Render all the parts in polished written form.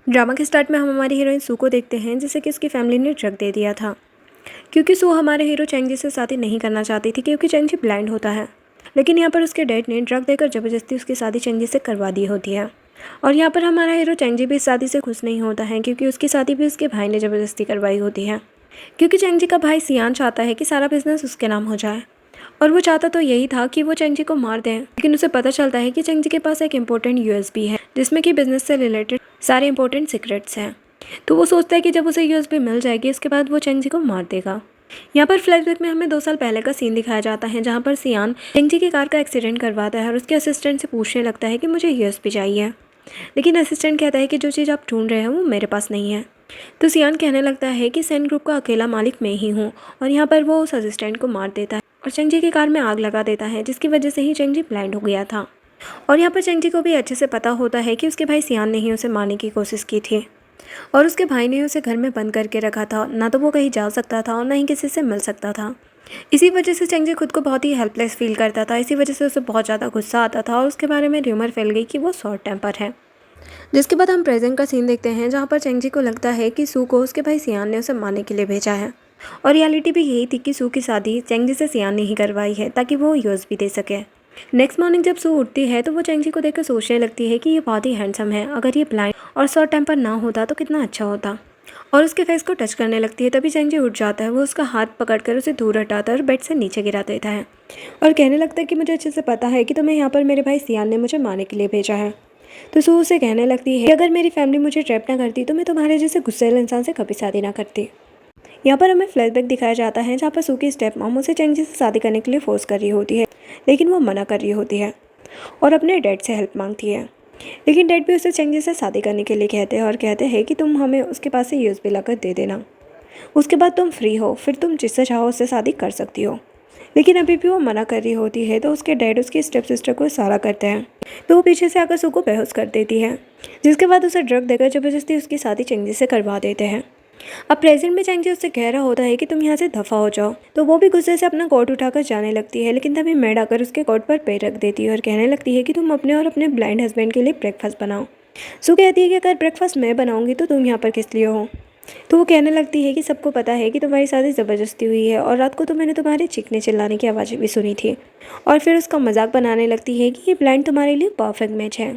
Drama के start में हम हमारी हीरोइन सू को देखते हैं, जिसे कि उसकी फैमिली ने ड्रग दे दिया था, क्योंकि सू हमारे हीरो चेंगजी से शादी नहीं करना चाहती थी, क्योंकि चेंगजी ब्लाइंड होता है। लेकिन यहाँ पर उसके डैड ने ड्रग देकर ज़बरदस्ती उसकी शादी चेंगजी से करवा दी होती है। और यहाँ पर हमारा हीरो चेंगजी भी इस शादी से खुश नहीं होता है, क्योंकि उसकी शादी भी उसके भाई ने ज़बरदस्ती करवाई होती है। क्योंकि चेंगजी का भाई सियान चाहता है कि सारा बिजनेस उसके नाम हो जाए, और वो चाहता तो यही था कि वो चेंगजी को मार दें। लेकिन उसे पता चलता है कि चेंगजी के पास एक इंपॉर्टेंट यूएसबी है, जिसमें कि बिजनेस से रिलेटेड सारे इंपॉर्टेंट सीक्रेट्स हैं। तो वो सोचता है कि जब उसे यूएसबी मिल जाएगी, इसके बाद वो चेंगजी को मार देगा। यहाँ पर फ्लैशबैक में हमें 2 साल पहले का सीन दिखाया जाता है, जहाँ पर सियान चेंगजी की कार का एक्सीडेंट करवाता है और उसके असिस्टेंट से पूछने लगता है कि मुझे यूएसबी चाहिए। लेकिन असिस्टेंट कहता है कि जो चीज़ आप ढूंढ रहे हैं वो मेरे पास नहीं है। तो सियान कहने लगता है कि सेन ग्रुप का अकेला मालिक मैं ही हूँ, और यहाँ पर वो उस असिस्टेंट को मार देता है और चेंगजी की कार में आग लगा देता है, जिसकी वजह से ही चेंगजी ब्लाइंड हो गया था। और यहाँ पर चेंगजी को भी अच्छे से पता होता है कि उसके भाई सियान ने ही उसे मारने की कोशिश की थी, और उसके भाई ने उसे घर में बंद करके रखा था। ना तो वो कहीं जा सकता था और ना ही किसी से मिल सकता था। इसी वजह से चेंगजी खुद को बहुत ही हेल्पलेस फील करता था। इसी वजह से उसे बहुत ज़्यादा गुस्सा आता था और उसके बारे में र्यूमर फैल गई कि वो शॉर्ट टेम्पर है। जिसके बाद हम प्रेजेंट का सीन देखते हैं, जहाँ पर चेंगजी को लगता है कि सू को उसके भाई सियान ने उसे मारने के लिए भेजा है। और रियलिटी भी यही थी कि सू की शादी चेंगजी से सियान ने ही करवाई है, ताकि वो यूएसबी दे सके। नेक्स्ट मॉर्निंग जब सू उठती है तो वो चेंगजी को देखकर सोचने लगती है कि ये बहुत ही हैंडसम है। अगर ये ब्लाइंड और शॉर्ट टेम्पर ना होता तो कितना अच्छा होता। और उसके फेस को टच करने लगती है। तभी चेंगजी उठ जाता है। वो उसका हाथ पकड़कर उसे दूर हटाता है और बेड से नीचे गिरा देता है, और कहने लगता है कि मुझे अच्छे से पता है कि तुम्हें यहाँ पर मेरे भाई सियान ने मुझे मारने के लिए भेजा है। तो सू उसे कहने लगती है कि अगर मेरी फैमिली मुझे ट्रैप ना करती तो मैं तुम्हारे जैसे गुस्सैल इंसान से कभी शादी ना करती। यहाँ पर हमें फ्लैशबैक दिखाया जाता है, जहाँ पर सू की स्टेप मॉम उसे चेंगजी से शादी करने के लिए फोर्स कर रही होती है, लेकिन वो मना कर रही होती है और अपने डैड से हेल्प मांगती है। लेकिन डैड भी उसे चेंगजी से शादी करने के लिए कहते हैं और कहते हैं कि तुम हमें उसके पास से यूएसबी लाकर दे देना, उसके बाद तुम फ्री हो, फिर तुम जिससे चाहो उससे शादी कर सकती हो। लेकिन अभी भी वो मना कर रही होती है। तो उसके डैड उसकी स्टेप सिस्टर को इशारा करते हैं, तो वो पीछे से आकर सू को बेहोश कर देती है, जिसके बाद उसे ड्रग देकर ज़बरदस्ती उसकी शादी चेंगजी से करवा देते हैं। अब प्रेजेंट में चेंगजी उससे कह रहा होता है कि तुम यहाँ से दफ़ा हो जाओ, तो वो भी गुस्से से अपना कोट उठाकर जाने लगती है। लेकिन तभी मैड आकर उसके कोट पर पैर रख देती है और कहने लगती है कि तुम अपने और अपने ब्लाइंड हस्बैंड के लिए ब्रेकफास्ट बनाओ। सू कहती है कि अगर ब्रेकफास्ट मैं बनाऊंगी तो तुम यहाँ पर किस लिए हो। तो वो कहने लगती है कि सबको पता है कि तुम्हारी शादी ज़बरदस्ती हुई है, और रात को तो मैंने तुम्हारे चीखने चिल्लाने की आवाज़ें भी सुनी थी। और फिर उसका मजाक बनाने लगती है कि ये ब्लाइंड तुम्हारे लिए परफेक्ट मैच है,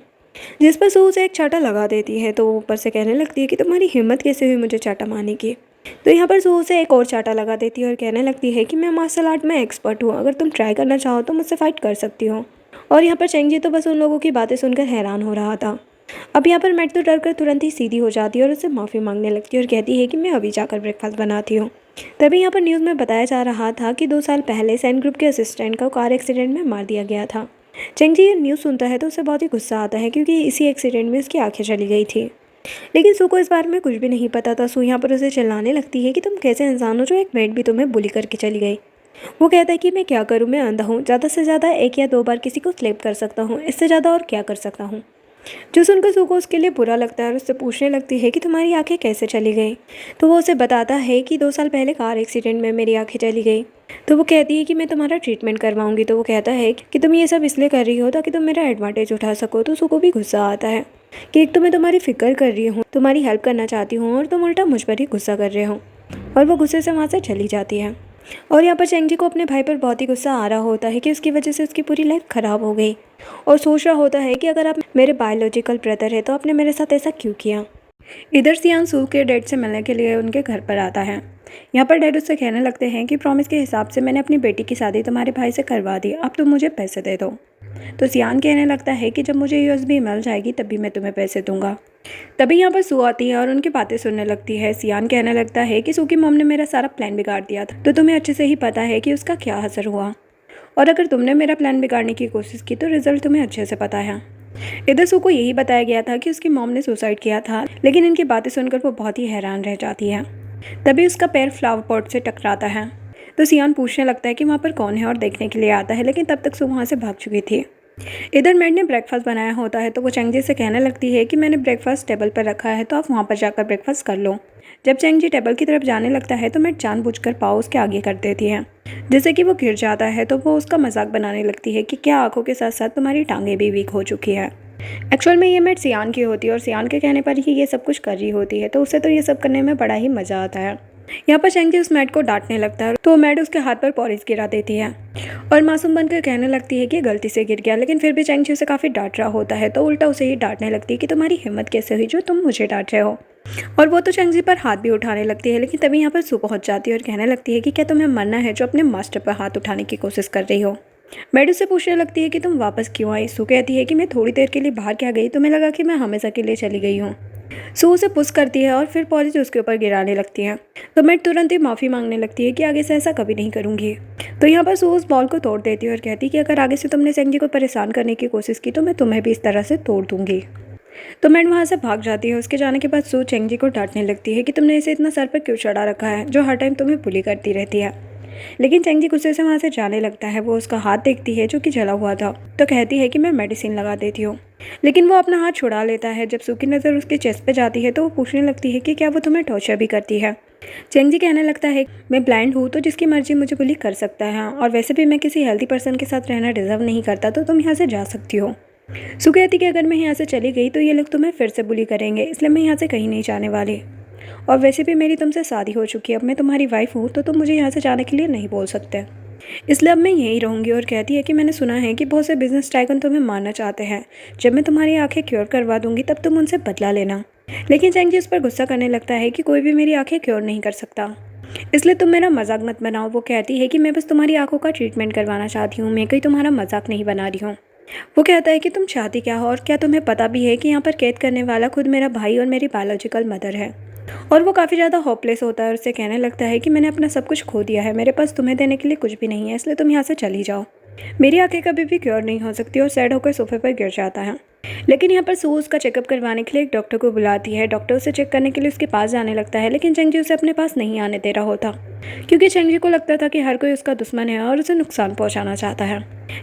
जिस पर सू उसे एक चाटा लगा देती है। तो वो ऊपर से कहने लगती है कि तुम्हारी हिम्मत कैसे हुई मुझे चाटा मारने की। तो यहाँ पर सू उसे एक और चाटा लगा देती है और कहने लगती है कि मैं मार्शल आर्ट में एक्सपर्ट हूँ, अगर तुम ट्राई करना चाहो तो मुझसे फाइट कर सकती हो। और यहाँ पर चेंगजी तो बस उन लोगों की बातें सुनकर हैरान हो रहा था। अब यहाँ पर मैट तो डर कर तुरंत ही सीधी हो जाती है और उससे माफ़ी मांगने लगती है और कहती है कि मैं अभी जाकर ब्रेकफास्ट बनाती हूँ। तभी यहाँ पर न्यूज़ में बताया जा रहा था कि 2 साल पहले सैन ग्रुप के असिस्टेंट को कार एक्सीडेंट में मार दिया गया था। चेंगजी ये न्यूज़ सुनता है तो उसे बहुत ही गुस्सा आता है, क्योंकि इसी एक्सीडेंट में उसकी आंखें चली गई थी। लेकिन सू को इस बारे में कुछ भी नहीं पता था। सू यहाँ पर उसे चिल्लाने लगती है कि तुम कैसे इंसान हो जो एक मेड भी तुम्हें बुली करके चली गई। वो कहता है कि मैं क्या करूँ, मैं अंधा हूँ, ज़्यादा से ज़्यादा 1 या 2 बार किसी को स्लेप कर सकता हूँ, इससे ज़्यादा और क्या कर सकता हूँ। जो सुनकर सू को उसके लिए बुरा लगता है और उससे पूछने लगती है कि तुम्हारी आंखें कैसे चली गई। तो वो उसे बताता है कि 2 साल पहले कार एक्सीडेंट में मेरी आंखें चली गई। तो वो कहती है कि मैं तुम्हारा ट्रीटमेंट करवाऊंगी। तो वो कहता है कि तुम ये सब इसलिए कर रही हो ताकि तुम मेरा एडवांटेज उठा सको। तो सू को भी गुस्सा आता है कि एक तो मैं तुम्हारी फिक्र कर रही हूँ, तुम्हारी हेल्प करना चाहती हूँ, और तुम उल्टा मुझ पर ही गुस्सा कर रहे हो। और वो गुस्से से वहाँ से चली जाती है। और यहाँ पर चेंगजी को अपने भाई पर बहुत ही गुस्सा आ रहा होता है कि उसकी वजह से उसकी पूरी लाइफ ख़राब हो गई, और सोच रहा होता है कि अगर आप मेरे बायोलॉजिकल ब्रदर है तो आपने मेरे साथ ऐसा क्यों किया। इधर सियान सू के डैड से मिलने के लिए उनके घर पर आता है। यहाँ पर डैड उससे कहने लगते हैं कि प्रॉमिस के हिसाब से मैंने अपनी बेटी की शादी तुम्हारे भाई से करवा दी, अब तुम मुझे पैसे दे दो। तो सियान कहने लगता है कि जब मुझे यूएसबी मिल जाएगी तभी मैं तुम्हें पैसे दूंगा। तभी यहाँ पर सू आती है और उनकी बातें सुनने लगती है। सियान कहने लगता है कि सू की मॉम ने मेरा सारा प्लान बिगाड़ दिया था, तो तुम्हें अच्छे से ही पता है कि उसका क्या असर हुआ, और अगर तुमने मेरा प्लान बिगाड़ने की कोशिश की तो रिजल्ट तुम्हें अच्छे से पता है। इधर सू को यही बताया गया था कि उसकी मॉम ने सुसाइड किया था, लेकिन इनकी बातें सुनकर वो बहुत ही हैरान रह जाती है। तभी उसका पैर फ्लावर पॉट से टकराता है। तो सियान पूछने लगता है कि वहाँ पर कौन है और देखने के लिए आता है, लेकिन तब तक सू वहाँ से भाग चुकी थी। इधर मैड ने ब्रेकफास्ट बनाया होता है, तो वो चेंगजी से कहने लगती है कि मैंने ब्रेकफास्ट टेबल पर रखा है, तो आप वहाँ पर जाकर ब्रेकफास्ट कर लो। जब चेंगजी टेबल की तरफ जाने लगता है तो मैड जानबूझकर पाँव उसके आगे कर देती है, जैसे कि वो गिर जाता है। तो वो उसका मजाक बनाने लगती है कि क्या आंखों के साथ साथ तुम्हारी टांगें भी वीक हो चुकी है। एक्चुअल में ये मैट सियान की होती है और सियान के कहने पर ही ये सब कुछ कर रही होती है, तो उसे तो ये सब करने में बड़ा ही मज़ा आता है। यहाँ पर चेंगजी उस मैट को डांटने लगता है तो मैट उसके हाथ पर पॉलिश गिरा देती है और मासूम बनकर कहने लगती है कि गलती से गिर गया, लेकिन फिर भी चेंगजी उसे काफ़ी डांट रहा होता है तो उल्टा उसे ही डांटने लगती है कि तुम्हारी हिम्मत कैसे हुई जो तुम मुझे डांट रहे हो। और वो तो चेंगजी पर हाथ भी उठाने लगती है, लेकिन तभी यहाँ पर सू पहुँच जाती है और कहने लगती है कि क्या तुम्हें मरना है जो अपने मास्टर पर हाथ उठाने की कोशिश कर रही हो। मैडू से पूछने लगती है कि तुम वापस क्यों आई। सू कहती है कि मैं थोड़ी देर के लिए बाहर क्या गई, तुम्हें लगा कि मैं हमेशा के लिए चली गई हूँ। सू उसे पुश करती है और फिर पॉलिश उसके ऊपर गिराने लगती है तो मैट तुरंत ही माफ़ी मांगने लगती है कि आगे से ऐसा कभी नहीं करूँगी। तो यहाँ पर सू उस बॉल को तोड़ देती है और कहती है कि अगर आगे से तुमने चेंगजी को परेशान करने की कोशिश की तो मैं तुम्हें भी इस तरह से तोड़ दूंगी। तो मैट वहाँ से भाग जाती है। उसके जाने के बाद सू चेंगजी को डांटने लगती है कि तुमने इसे इतना सर पर क्यों चढ़ा रखा है जो हर टाइम तुम्हें बुली करती रहती है। लेकिन चेंगजी गुस्से से वहाँ से जाने लगता है। वो उसका हाथ देखती है जो कि जला हुआ था तो कहती है कि मैं मेडिसिन लगा देती हूँ, लेकिन वो अपना हाथ छुड़ा लेता है। जब सू की नज़र उसके चेस्ट पे जाती है तो वो पूछने लगती है कि क्या वो तुम्हें टॉर्चर भी करती है। चेंगजी कहने लगता है मैं ब्लाइंड हूँ तो जिसकी मर्जी मुझे बुली कर सकता है, और वैसे भी मैं किसी हेल्दी पर्सन के साथ रहना डिजर्व नहीं करता, तो तुम यहाँ से जा सकती हो। सू कहती कि अगर मैं यहाँ से चली गई तो ये लोग तुम्हें फिर से बुली करेंगे, इसलिए मैं यहाँ से कहीं नहीं जाने वाली। और वैसे भी मेरी तुमसे शादी हो चुकी है, अब मैं तुम्हारी वाइफ हूँ तो तुम मुझे यहाँ से जाने के लिए नहीं बोल सकते, इसलिए अब मैं यहीं रहूँगी। और कहती है कि मैंने सुना है कि बहुत से बिजनेस टाइकन तुम्हें मारना चाहते हैं, जब मैं तुम्हारी आंखें क्योर करवा दूंगी तब तुम उनसे बदला लेना। लेकिन चेंगजी उस पर गुस्सा करने लगता है कि कोई भी मेरी आंखें क्योर नहीं कर सकता, इसलिए तुम मेरा मजाक मत बनाओ। वो कहती है कि मैं बस तुम्हारी आंखों का ट्रीटमेंट करवाना चाहती हूँ, मैं कोई तुम्हारा मजाक नहीं बना रही हूँ। वो कहता है कि तुम चाहती क्या हो और क्या तुम्हें पता भी है कि यहाँ पर कैद करने वाला खुद मेरा भाई और मेरी बायोलॉजिकल मदर है। और वो काफ़ी ज़्यादा होपलेस होता है और उससे कहने लगता है कि मैंने अपना सब कुछ खो दिया है, मेरे पास तुम्हें देने के लिए कुछ भी नहीं है, इसलिए तुम यहाँ से चली जाओ। मेरी आंखें कभी भी क्योर नहीं हो सकती। और सैड होकर सोफे पर गिर जाता है। लेकिन यहाँ पर सू उसका चेकअप करवाने के लिए एक डॉक्टर को बुलाती है। डॉक्टर उसे चेक करने के लिए उसके पास जाने लगता है, लेकिन चेंगजी उसे अपने पास नहीं आने दे रहा होता, क्योंकि चेंगजी को लगता था कि हर कोई उसका दुश्मन है और उसे नुकसान पहुँचाना चाहता है।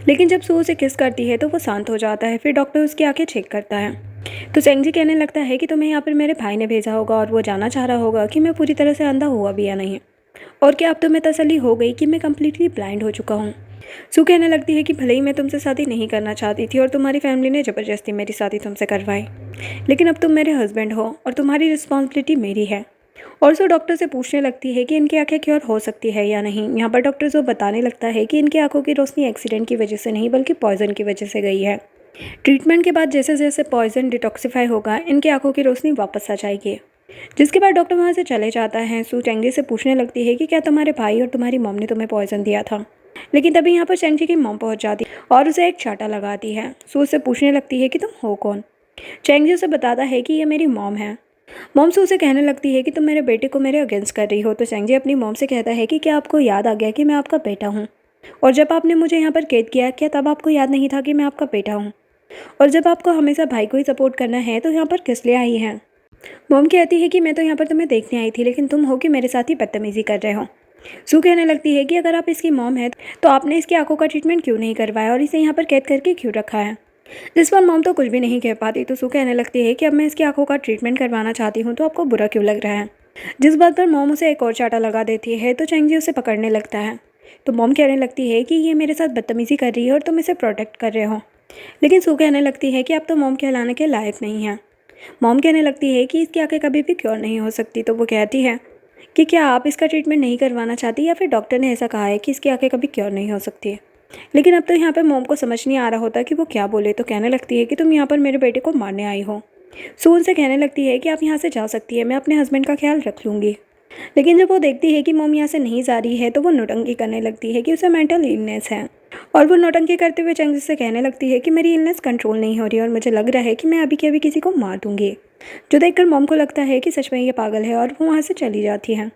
लेकिन जब सू उसे किस करती है तो वो शांत हो जाता है। फिर डॉक्टर उसकी आंखें चेक करता है तो चेंगजी कहने लगता है कि तुम्हें यहाँ पर मेरे भाई ने भेजा होगा और वो जानना चाह रहा होगा कि मैं पूरी तरह से अंधा हुआ भी या नहीं, और क्या अब तुम्हें तसल्ली हो गई कि मैं कम्प्लीटली ब्लाइंड हो चुका हूँ। सू कहने लगती है कि भले ही मैं तुमसे शादी नहीं करना चाहती थी और तुम्हारी फैमिली ने ज़बरदस्ती मेरी शादी तुमसे करवाई, लेकिन अब तुम मेरे हस्बैंड हो और तुम्हारी रिस्पॉन्सिबिलिटी मेरी है। और सो डॉक्टर से पूछने लगती है कि इनकी आंखें क्योर हो सकती है या नहीं। यहाँ पर डॉक्टर जो बताने लगता है कि इनकी आंखों की रोशनी एक्सीडेंट की वजह से नहीं बल्कि पॉइजन की वजह से गई है। ट्रीटमेंट के बाद जैसे जैसे पॉइजन डिटॉक्सिफाई होगा इनकी आंखों की रोशनी वापस आ जाएगी। जिसके बाद डॉक्टर वहाँ से चले जाता है। सू चेंगजी से पूछने लगती है कि क्या तुम्हारे भाई और तुम्हारी मॉम ने तुम्हें पॉइजन दिया था। लेकिन तभी यहाँ पर चेंगजी की मॉम पहुँच जाती है और उसे एक चाटा लगाती है। सू उससे पूछने लगती है कि तुम हो कौन। चेंगजी उसे बताता है कि ये मेरी मॉम है। मॉम सू से कहने लगती है कि तुम मेरे बेटे को मेरे अगेंस्ट कर रही हो। तो चेंगजी अपनी मॉम से कहता है कि क्या आपको याद आ गया कि मैं आपका बेटा हूँ, और जब आपने मुझे यहाँ पर कैद किया क्या तब आपको याद नहीं था कि मैं आपका बेटा हूँ, और जब आपको हमेशा भाई को ही सपोर्ट करना है तो यहाँ पर किस लिए आई हैं। मॉम कहती है कि मैं तो यहाँ पर तुम्हें देखने आई थी, लेकिन तुम हो कि मेरे साथ ही बदतमीजी कर रहे हो। सू कहने लगती है कि अगर आप इसकी मॉम है तो आपने इसकी आंखों का ट्रीटमेंट क्यों नहीं करवाया और इसे यहाँ पर कैद करके क्यों रखा है। जिस पर मॉम तो कुछ भी नहीं कह पाती। तो सू कहने लगती है कि अब मैं इसकी आंखों का ट्रीटमेंट करवाना चाहती हूँ तो आपको बुरा क्यों लग रहा है। जिस बात पर मॉम उसे एक और चाटा लगा देती है तो चेंगजी उसे पकड़ने लगता है। तो मॉम कहने लगती है कि ये मेरे साथ बदतमीजी कर रही है और तुम इसे प्रोटेक्ट कर रहे हो। लेकिन सू कहने लगती है कि अब तो मॉम कहलाने के लायक नहीं है। मॉम कहने लगती है कि इसकी आंखें कभी भी क्योर नहीं हो सकती। तो वो कहती है कि क्या आप इसका ट्रीटमेंट नहीं करवाना चाहती, या फिर डॉक्टर ने ऐसा कहा है कि इसकी आंखें कभी क्योर नहीं हो सकती। लेकिन अब तो यहाँ पे मॉम को समझ नहीं आ रहा होता कि वो क्या बोले। तो कहने लगती है कि तुम यहाँ पर मेरे बेटे को मारने आई हो। सू उनसे कहने लगती है कि आप यहाँ से जा सकती है, मैं अपने हस्बैंड का ख्याल रख लूँगी। लेकिन जब वो देखती है कि मॉम यहाँ से नहीं जा रही है तो वो नौटंकी करने लगती है कि उसे मेंटल इलनेस है। और वो नौटंकी करते हुए चेंगजी से कहने लगती है कि मेरी इलनेस कंट्रोल नहीं हो रही और मुझे लग रहा है कि मैं अभी के अभी किसी को मार दूंगी। जो देखकर मॉम को लगता है कि सच में ये पागल है और वो वहाँ से चली जाती है।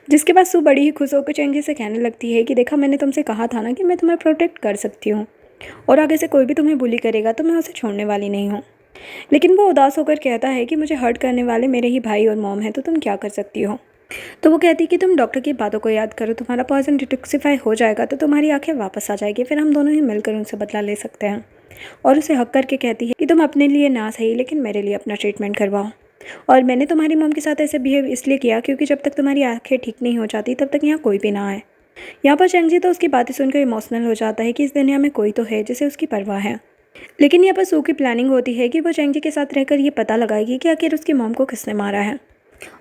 जिसके बाद सू बड़ी ही खुश होकर चेंगजी से कहने लगती है कि देखा, मैंने तुमसे कहा था ना कि मैं तुम्हें प्रोटेक्ट कर सकती हूँ, और आगे से कोई भी तुम्हें बुली करेगा तो मैं उसे छोड़ने वाली नहीं हूँ। लेकिन वो उदास होकर कहता है कि मुझे हर्ट करने वाले मेरे ही भाई और मॉम हैं, तो तुम क्या कर सकती हो। तो वो कहती है कि तुम डॉक्टर की बातों को याद करो, तुम्हारा पॉइजन डिटॉक्सिफाई हो जाएगा तो तुम्हारी आंखें वापस आ जाएगी, फिर हम दोनों ही मिलकर उनसे बदला ले सकते हैं। और उसे हक करके कहती है कि तुम अपने लिए ना सही लेकिन मेरे लिए अपना ट्रीटमेंट करवाओ। और मैंने तुम्हारी मॉम के साथ ऐसे बिहेव इसलिए किया क्योंकि जब तक तुम्हारी आंखें ठीक नहीं हो जाती तब तक यहाँ कोई भी ना आए। यहाँ पर चेंगजी तो उसकी बातें सुनकर इमोशनल हो जाता है कि इस दुनिया में कोई तो है जिसे उसकी परवाह है। लेकिन यहाँ पर सू की प्लानिंग होती है कि वो चेंगजी के साथ रहकर ये पता लगाएगी कि आखिर उसकी मॉम को किसने मारा है,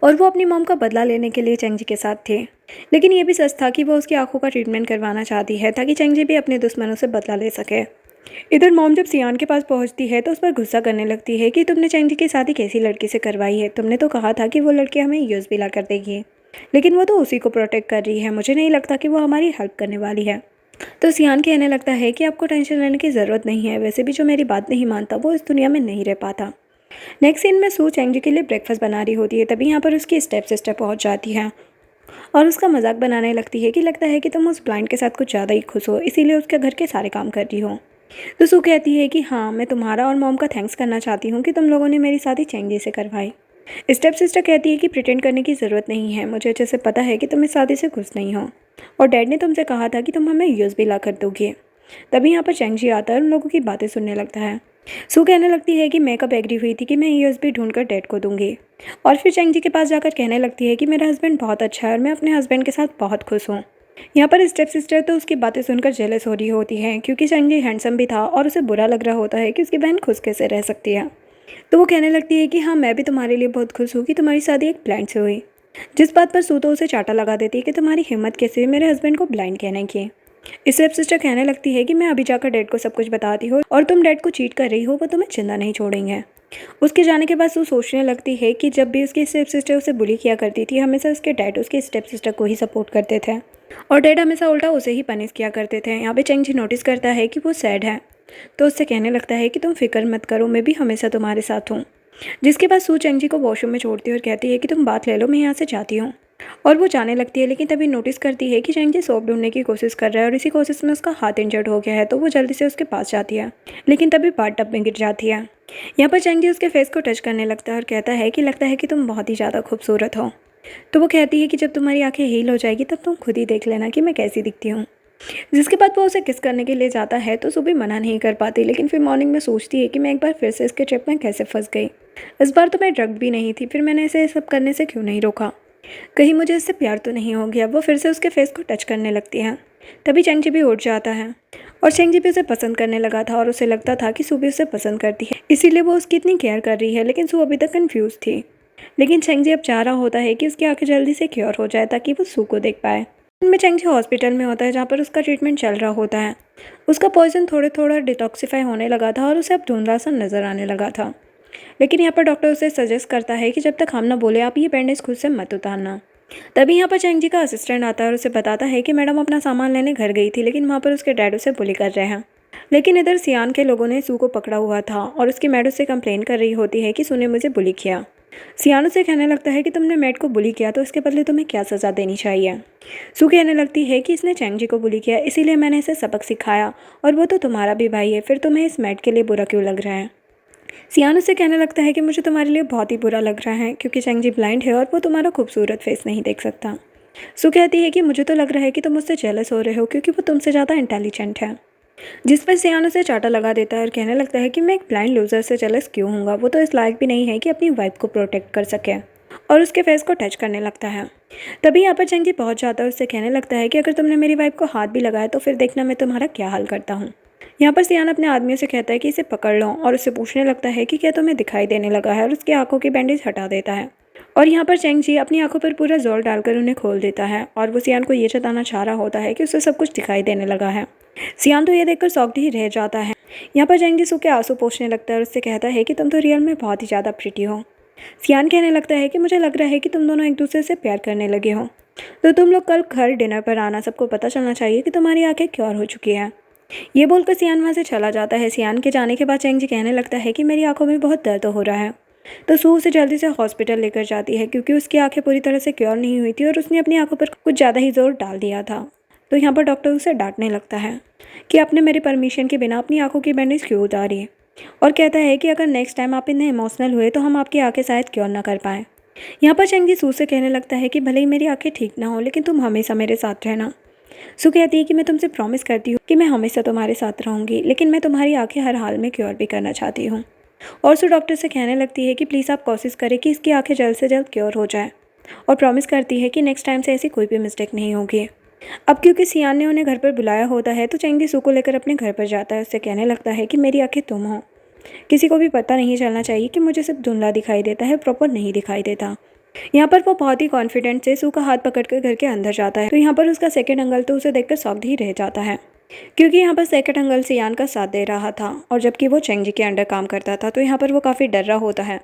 और वो अपनी मॉम का बदला लेने के लिए चेंगजी के साथ थे। लेकिन ये भी सच था कि वो उसकी आंखों का ट्रीटमेंट करवाना चाहती है ताकि चेंगजी भी अपने दुश्मनों से बदला ले सके। इधर मॉम जब सियान के पास पहुंचती है तो उस पर गुस्सा करने लगती है कि तुमने चेंगजी की शादी कैसी लड़की से करवाई है, तुमने तो कहा था कि वो लड़की हमें यूज़ भी ला कर देगी, लेकिन वो तो उसी को प्रोटेक्ट कर रही है, मुझे नहीं लगता कि वो हमारी हेल्प करने वाली है। तो सियान कहने लगता है कि आपको टेंशन लेने की ज़रूरत नहीं है, वैसे भी जो मेरी बात नहीं मानता वो इस दुनिया में नहीं रह पाता। नेक्स्ट सीन में सू चेंगजी के लिए ब्रेकफास्ट बना रही होती है, तभी यहाँ पर उसकी स्टेप सिस्टर पहुँच जाती है और उसका मजाक बनाने लगती है कि लगता है कि तुम उस ब्लाइंड के साथ कुछ ज़्यादा ही खुश हो, इसीलिए उसके घर के सारे काम कर रही हो। तो सू कहती है कि हाँ, मैं तुम्हारा और मॉम का थैंक्स करना चाहती हूँ कि तुम लोगों ने मेरी शादी चेंगजी से करवाई। स्टेप सिस्टर कहती है कि प्रिटेंड करने की ज़रूरत नहीं है, मुझे अच्छे से पता है कि तुम इस शादी से खुश नहीं हो, और डैड ने तुमसे कहा था कि तुम हमें यूएस भी ला कर दोगे। तभी यहाँ पर चेंगजी आता है और उन लोगों की बातें सुनने लगता है। सू कहने लगती है कि मैं कब एग्री हुई थी कि मैं यूएसबी ढूंढकर डैड को दूंगी, और फिर चेंगजी के पास जाकर कहने लगती है कि मेरा हस्बैंड बहुत अच्छा है और मैं अपने हस्बैंड के साथ बहुत खुश हूँ। यहाँ पर स्टेप सिस्टर तो उसकी बातें सुनकर जेलस हो रही होती है क्योंकि चेंगजी हैंडसम भी था और उसे बुरा लग रहा होता है कि उसकी बहन खुश कैसे रह सकती है। तो वो कहने लगती है कि हाँ, मैं भी तुम्हारे लिए बहुत खुश हूँ कि तुम्हारी शादी एक ब्लाइंड से हुई। जिस बात पर सू तो उसे चाटा लगा देती है कि तुम्हारी हिम्मत कैसे हुई मेरे हस्बैंड को ब्लाइंड कहने की। स्टेप सिस्टर कहने लगती है कि मैं अभी जाकर डैड को सब कुछ बताती हूँ, और तुम डैड को चीट कर रही हो, वो तुम्हें जिंदा नहीं छोड़ेंगे। उसके जाने के बाद वो सोचने लगती है कि जब भी उसकी स्टेप सिस्टर उसे बुली किया करती थी, हमेशा उसके डैड उसकी स्टेप सिस्टर को ही सपोर्ट करते थे, और डैड हमेशा उल्टा उसे ही पनिश किया करते थे। यहाँ पे चेंगजी नोटिस करता है कि वो सैड है, तो उससे कहने लगता है कि तुम फिक्र मत करो, मैं भी हमेशा तुम्हारे साथ हूँ। जिसके बाद सू चेंगजी को वॉशरूम में छोड़ती है और कहती है कि तुम बात ले लो, मैं यहाँ से जाती हूँ। और वो जाने लगती है, लेकिन तभी नोटिस करती है कि चेंगजी सोप ढूंढने की कोशिश कर रहा है और इसी कोशिश में उसका हाथ इंजर्ड हो गया है, तो वो जल्दी से उसके पास जाती है, लेकिन तभी बाथ टब में गिर जाती है। यहाँ पर चेंगजी उसके फेस को टच करने लगता है और कहता है कि लगता है कि तुम बहुत ही ज़्यादा खूबसूरत हो। तो वो कहती है कि जब तुम्हारी आंखें हील हो जाएगी तब तुम खुद ही देख लेना कि मैं कैसी दिखती हूँ। जिसके बाद वो उसे किस करने के लिए जाता है तो सुबह मना नहीं कर पाती, लेकिन फिर मॉर्निंग में सोचती है कि मैं एक बार फिर से इसके ट्रिप में कैसे फंस गई। इस बार तो मैं ड्रग भी नहीं थी, फिर मैंने इसे सब करने से क्यों नहीं रोका, कहीं मुझे इससे प्यार तो नहीं हो गया। वो फिर से उसके फेस को टच करने लगती है, तभी चेंगजी भी उठ जाता है, और चेंगजी भी उसे पसंद करने लगा था और उसे लगता था कि सू भी उसे पसंद करती है, इसीलिए वो उसकी इतनी केयर कर रही है। लेकिन सू अभी तक कन्फ्यूज़ थी। लेकिन चेंगजी अब चाह रहा होता है कि उसकी आंखें जल्दी से क्योर हो जाए ताकि वो सू को देख पाए। में चेंगजी हॉस्पिटल में होता है जहाँ पर उसका ट्रीटमेंट चल रहा होता है। उसका पॉइजन थोड़े थोड़ा डिटॉक्सिफाई होने लगा था और उसे अब धुंधला सा नजर आने लगा था। लेकिन यहाँ पर डॉक्टर उसे सजेस्ट करता है कि जब तक हम ना बोले आप ये बैंडेज खुद से मत उतारना। तभी यहाँ पर चेंगजी का असिस्टेंट आता है और उसे बताता है कि मैडम अपना सामान लेने घर गई थी, लेकिन वहाँ पर उसके डैड उसे बुली कर रहे हैं। लेकिन इधर सियान के लोगों ने सू को पकड़ा हुआ था और उसकी मैड उससे कंप्लेन कर रही होती है कि सू ने मुझे बुली किया। सियान उसे कहने लगता है कि तुमने मैड को बुली किया तो इसके बदले तुम्हें क्या सज़ा देनी चाहिए। सू कहने लगती है कि इसने चेंगजी को बुली किया, इसीलिए मैंने इसे सबक सिखाया, और वो तो तुम्हारा भी भाई है, फिर तुम्हें इस मैड के लिए बुरा क्यों लग रहा है। सियान उससे कहने लगता है कि मुझे तुम्हारे लिए बहुत ही बुरा लग रहा है क्योंकि चेंगजी ब्लाइंड है और वो तुम्हारा खूबसूरत फेस नहीं देख सकता। सू कहती है कि मुझे तो लग रहा है कि तुम मुझसे जेलस हो रहे हो क्योंकि वो तुमसे ज़्यादा इंटेलिजेंट है। जिस पर सियान उसे चाटा लगा देता है और कहने लगता है कि मैं एक ब्लाइंड लूजर से जेलस क्यों हूँगा, वो तो इस लायक भी नहीं है कि अपनी वाइफ को प्रोटेक्ट कर सके, और उसके फेस को टच करने लगता है। तभी यहाँ पर चेंगजी पहुँच जाता है और उससे कहने लगता है कि अगर तुमने मेरी वाइफ को हाथ भी लगाया तो फिर देखना मैं तुम्हारा क्या हाल करता हूँ। यहाँ पर सियान अपने आदमियों से कहता है कि इसे पकड़ लो, और उससे पूछने लगता है कि क्या तुम्हें दिखाई देने लगा है, और उसकी आंखों की बैंडेज हटा देता है। और यहाँ पर चेंगजी अपनी आंखों पर पूरा जोर डालकर उन्हें खोल देता है, और वो सियान को ये जताना चाह रहा होता है कि उसे सब कुछ दिखाई देने लगा है। सियान तो ये देखकर शॉक्ड ही रह जाता है। यहाँ पर चेंगजी सू के आंसू पोंछने लगता है और उससे कहता है कि तुम तो रियल में बहुत ही ज़्यादा प्रिटी हो। सियान कहने लगता है कि मुझे लग रहा है कि तुम दोनों एक दूसरे से प्यार करने लगे हो, तो तुम लोग कल घर डिनर पर आना, सबको पता चलना चाहिए कि तुम्हारी आंखें क्योर हो चुकी हैं। ये बोलकर सियान वहाँ से चला जाता है। सियान के जाने के बाद चेंगजी कहने लगता है कि मेरी आंखों में बहुत दर्द हो रहा है, तो सू उसे जल्दी से हॉस्पिटल लेकर जाती है क्योंकि उसकी आंखें पूरी तरह से क्योर नहीं हुई थी और उसने अपनी आंखों पर कुछ ज़्यादा ही जोर डाल दिया था। तो यहाँ पर डॉक्टर उसे डांटने लगता है कि आपने मेरे परमिशन के बिना अपनी आंखों की बैंडेज क्यों उतारी, और कहता है कि अगर नेक्स्ट टाइम आप इन्हें इमोशनल हुए तो हम आपकी आंखें शायद क्योर ना कर पाएँ। यहाँ पर चेंगजी सू से कहने लगता है कि भले ही मेरी आंखें ठीक ना हो, लेकिन तुम हमेशा मेरे साथ रहना। सू कहती है कि मैं तुमसे प्रॉमिस करती हूँ कि मैं हमेशा तुम्हारे साथ रहूँगी, लेकिन मैं तुम्हारी आंखें हर हाल में क्योर भी करना चाहती हूँ। और सू डॉक्टर से कहने लगती है कि प्लीज़ आप कोशिश करें कि इसकी आंखें जल्द से जल्द क्योर हो जाए, और प्रॉमिस करती है कि नेक्स्ट टाइम से ऐसी कोई भी मिस्टेक नहीं होगी। अब क्योंकि सियान ने उन्हें घर पर बुलाया होता है तो चेंगजी सू को लेकर अपने घर पर जाता है। उससे कहने लगता है कि मेरी आंखें तुम हो, किसी को भी पता नहीं चलना चाहिए कि मुझे सिर्फ धुंधला दिखाई देता है, प्रॉपर नहीं दिखाई देता। यहाँ पर वो बहुत ही कॉन्फिडेंट से सू का हाथ पकड़कर घर के अंदर जाता है तो यहाँ पर उसका सेकंड अंकल तो उसे देखकर शॉक्ड ही रह जाता है, क्योंकि यहाँ पर सेकंड अंकल सियान का साथ दे रहा था और जबकि वो चेंगजी के अंडर काम करता था। तो यहाँ पर वो काफ़ी डर रहा होता है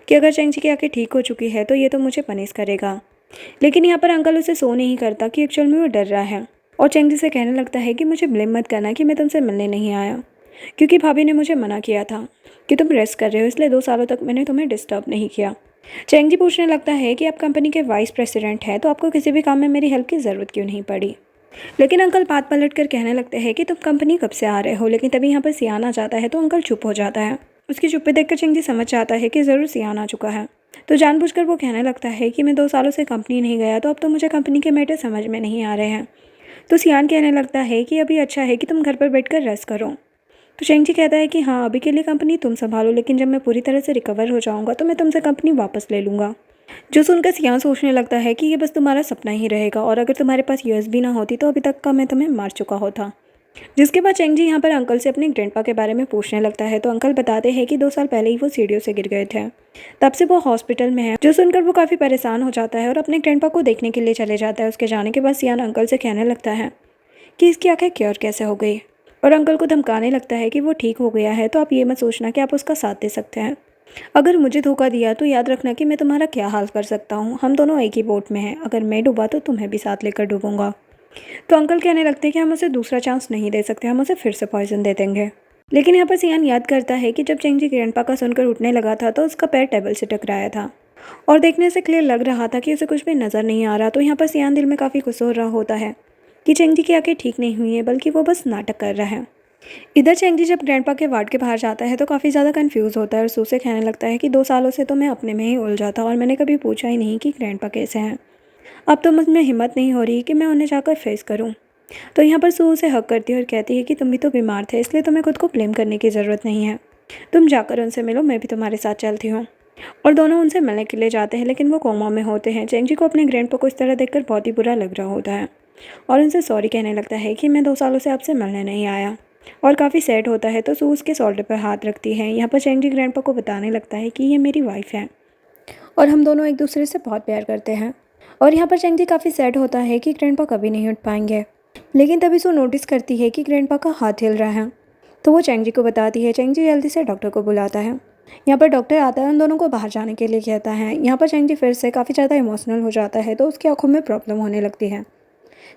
कि अगर चेंगजी की आंखें ठीक हो चुकी है तो ये तो मुझे पनिश करेगा। लेकिन यहाँ पर अंकल उसे सो नहीं करता कि एक्चुअल में वो डर रहा है और चेंगजी से कहने लगता है कि मुझे ब्लेम मत करना कि मैं तुमसे मिलने नहीं आया, क्योंकि भाभी ने मुझे मना किया था कि तुम रेस्ट कर रहे हो, इसलिए 2 सालों तक मैंने तुम्हें डिस्टर्ब नहीं किया। चेंगजी पूछने लगता है कि आप कंपनी के वाइस प्रेसिडेंट हैं तो आपको किसी भी काम में मेरी हेल्प की ज़रूरत क्यों नहीं पड़ी। लेकिन अंकल बात पलट कर कहने लगते हैं कि तुम कंपनी कब से आ रहे हो। लेकिन तभी यहाँ पर सियान आ जाता है तो अंकल चुप हो जाता है। उसकी चुप्पी देखकर चेंगजी समझ जाता है कि ज़रूर सियान आ चुका है। तो जानबूझकर वो कहने लगता है कि मैं 2 सालों से कंपनी नहीं गया तो अब तो मुझे कंपनी के मैटर समझ में नहीं आ रहे हैं। तो सियान कहने लगता है कि अभी अच्छा है कि तुम घर पर बैठकर रेस्ट करो। तो चेंगजी कहता है कि हाँ, अभी के लिए कंपनी तुम संभालो, लेकिन जब मैं पूरी तरह से रिकवर हो जाऊंगा तो मैं तुमसे कंपनी वापस ले लूँगा। जो सुनकर सियान सोचने लगता है कि ये बस तुम्हारा सपना ही रहेगा और अगर तुम्हारे पास यूएस भी ना होती तो अभी तक का मैं तुम्हें मार चुका होता। जिसके बाद चेंगजी यहाँ पर अंकल से अपने ग्रैंडपा के बारे में पूछने लगता है तो अंकल बताते हैं कि 2 साल पहले ही वो सीढ़ियों से गिर गए थे, तब से वो हॉस्पिटल में है। जो सुनकर वो काफ़ी परेशान हो जाता है और अपने ग्रैंडपा को देखने के लिए चले जाता है। उसके जाने के बाद सियान अंकल से कहने लगता है कि इसकी आंखें क्योर कैसे हो गई और अंकल को धमकाने लगता है कि वो ठीक हो गया है तो आप ये मत सोचना कि आप उसका साथ दे सकते हैं। अगर मुझे धोखा दिया तो याद रखना कि मैं तुम्हारा क्या हाल कर सकता हूँ, हम दोनों एक ही बोट में हैं, अगर मैं डूबा तो तुम्हें भी साथ लेकर डूबूंगा। तो अंकल कहने लगते हैं कि हम उसे दूसरा चांस नहीं दे सकते, हम उसे फिर से पॉइजन दे देंगे। लेकिन यहाँ पर सियान याद करता है कि जब चेंगजी ग्रैंडपा का सुनकर उठने लगा था तो उसका पैर टेबल से टकराया था और देखने से क्लियर लग रहा था कि उसे कुछ भी नज़र नहीं आ रहा। तो यहाँ पर सियान दिल में काफ़ी खुश हो रहा होता है कि चेंगजी की आंखें ठीक नहीं हुई है, बल्कि वो बस नाटक कर रहा है। इधर चेंगजी जब ग्रैंडपा के वार्ड के बाहर जाता है तो काफ़ी ज़्यादा कंफ्यूज होता है और सू से कहने लगता है कि 2 सालों से तो मैं अपने में ही उलझा था और मैंने कभी पूछा ही नहीं कि ग्रैंडपा कैसे हैं। अब तो मुझ में हिम्मत नहीं हो रही कि मैं उन्हें जाकर फेस करूं। तो यहाँ पर सू उसे हक करती है और कहती है कि तुम भी तो बीमार थे, इसलिए तुम्हें खुद को ब्लेम करने की ज़रूरत नहीं है, तुम जाकर उनसे मिलो, मैं भी तुम्हारे साथ चलती हूँ। और दोनों उनसे मिलने के लिए जाते हैं लेकिन वो कोमा में होते हैं। चेंगजी को अपने ग्रैंडपा को इस तरह देखकर बहुत ही बुरा लग रहा होता है और उनसे सॉरी कहने लगता है कि मैं 2 सालों से आपसे मिलने नहीं आया और काफ़ी सैड होता है। तो सू उसके शोल्डर पर हाथ रखती है। यहाँ पर चेंगजी ग्रैंडपा को बताने लगता है कि ये मेरी वाइफ है और हम दोनों एक दूसरे से बहुत प्यार करते हैं। और यहाँ पर चेंगजी काफ़ी सैड होता है कि ग्रैंडपा कभी नहीं उठ पाएंगे। लेकिन तभी सू नोटिस करती है कि ग्रैंडपा का हाथ हिल रहा है तो वो चेंगजी को बताती है। चेंगजी जल्दी से डॉक्टर को बुलाता है। यहाँ पर डॉक्टर आता है, उन दोनों को बाहर जाने के लिए कहता है। यहाँ पर चेंगजी फिर से काफ़ी ज़्यादा इमोशनल हो जाता है तो उसकी आंखों में प्रॉब्लम होने लगती है।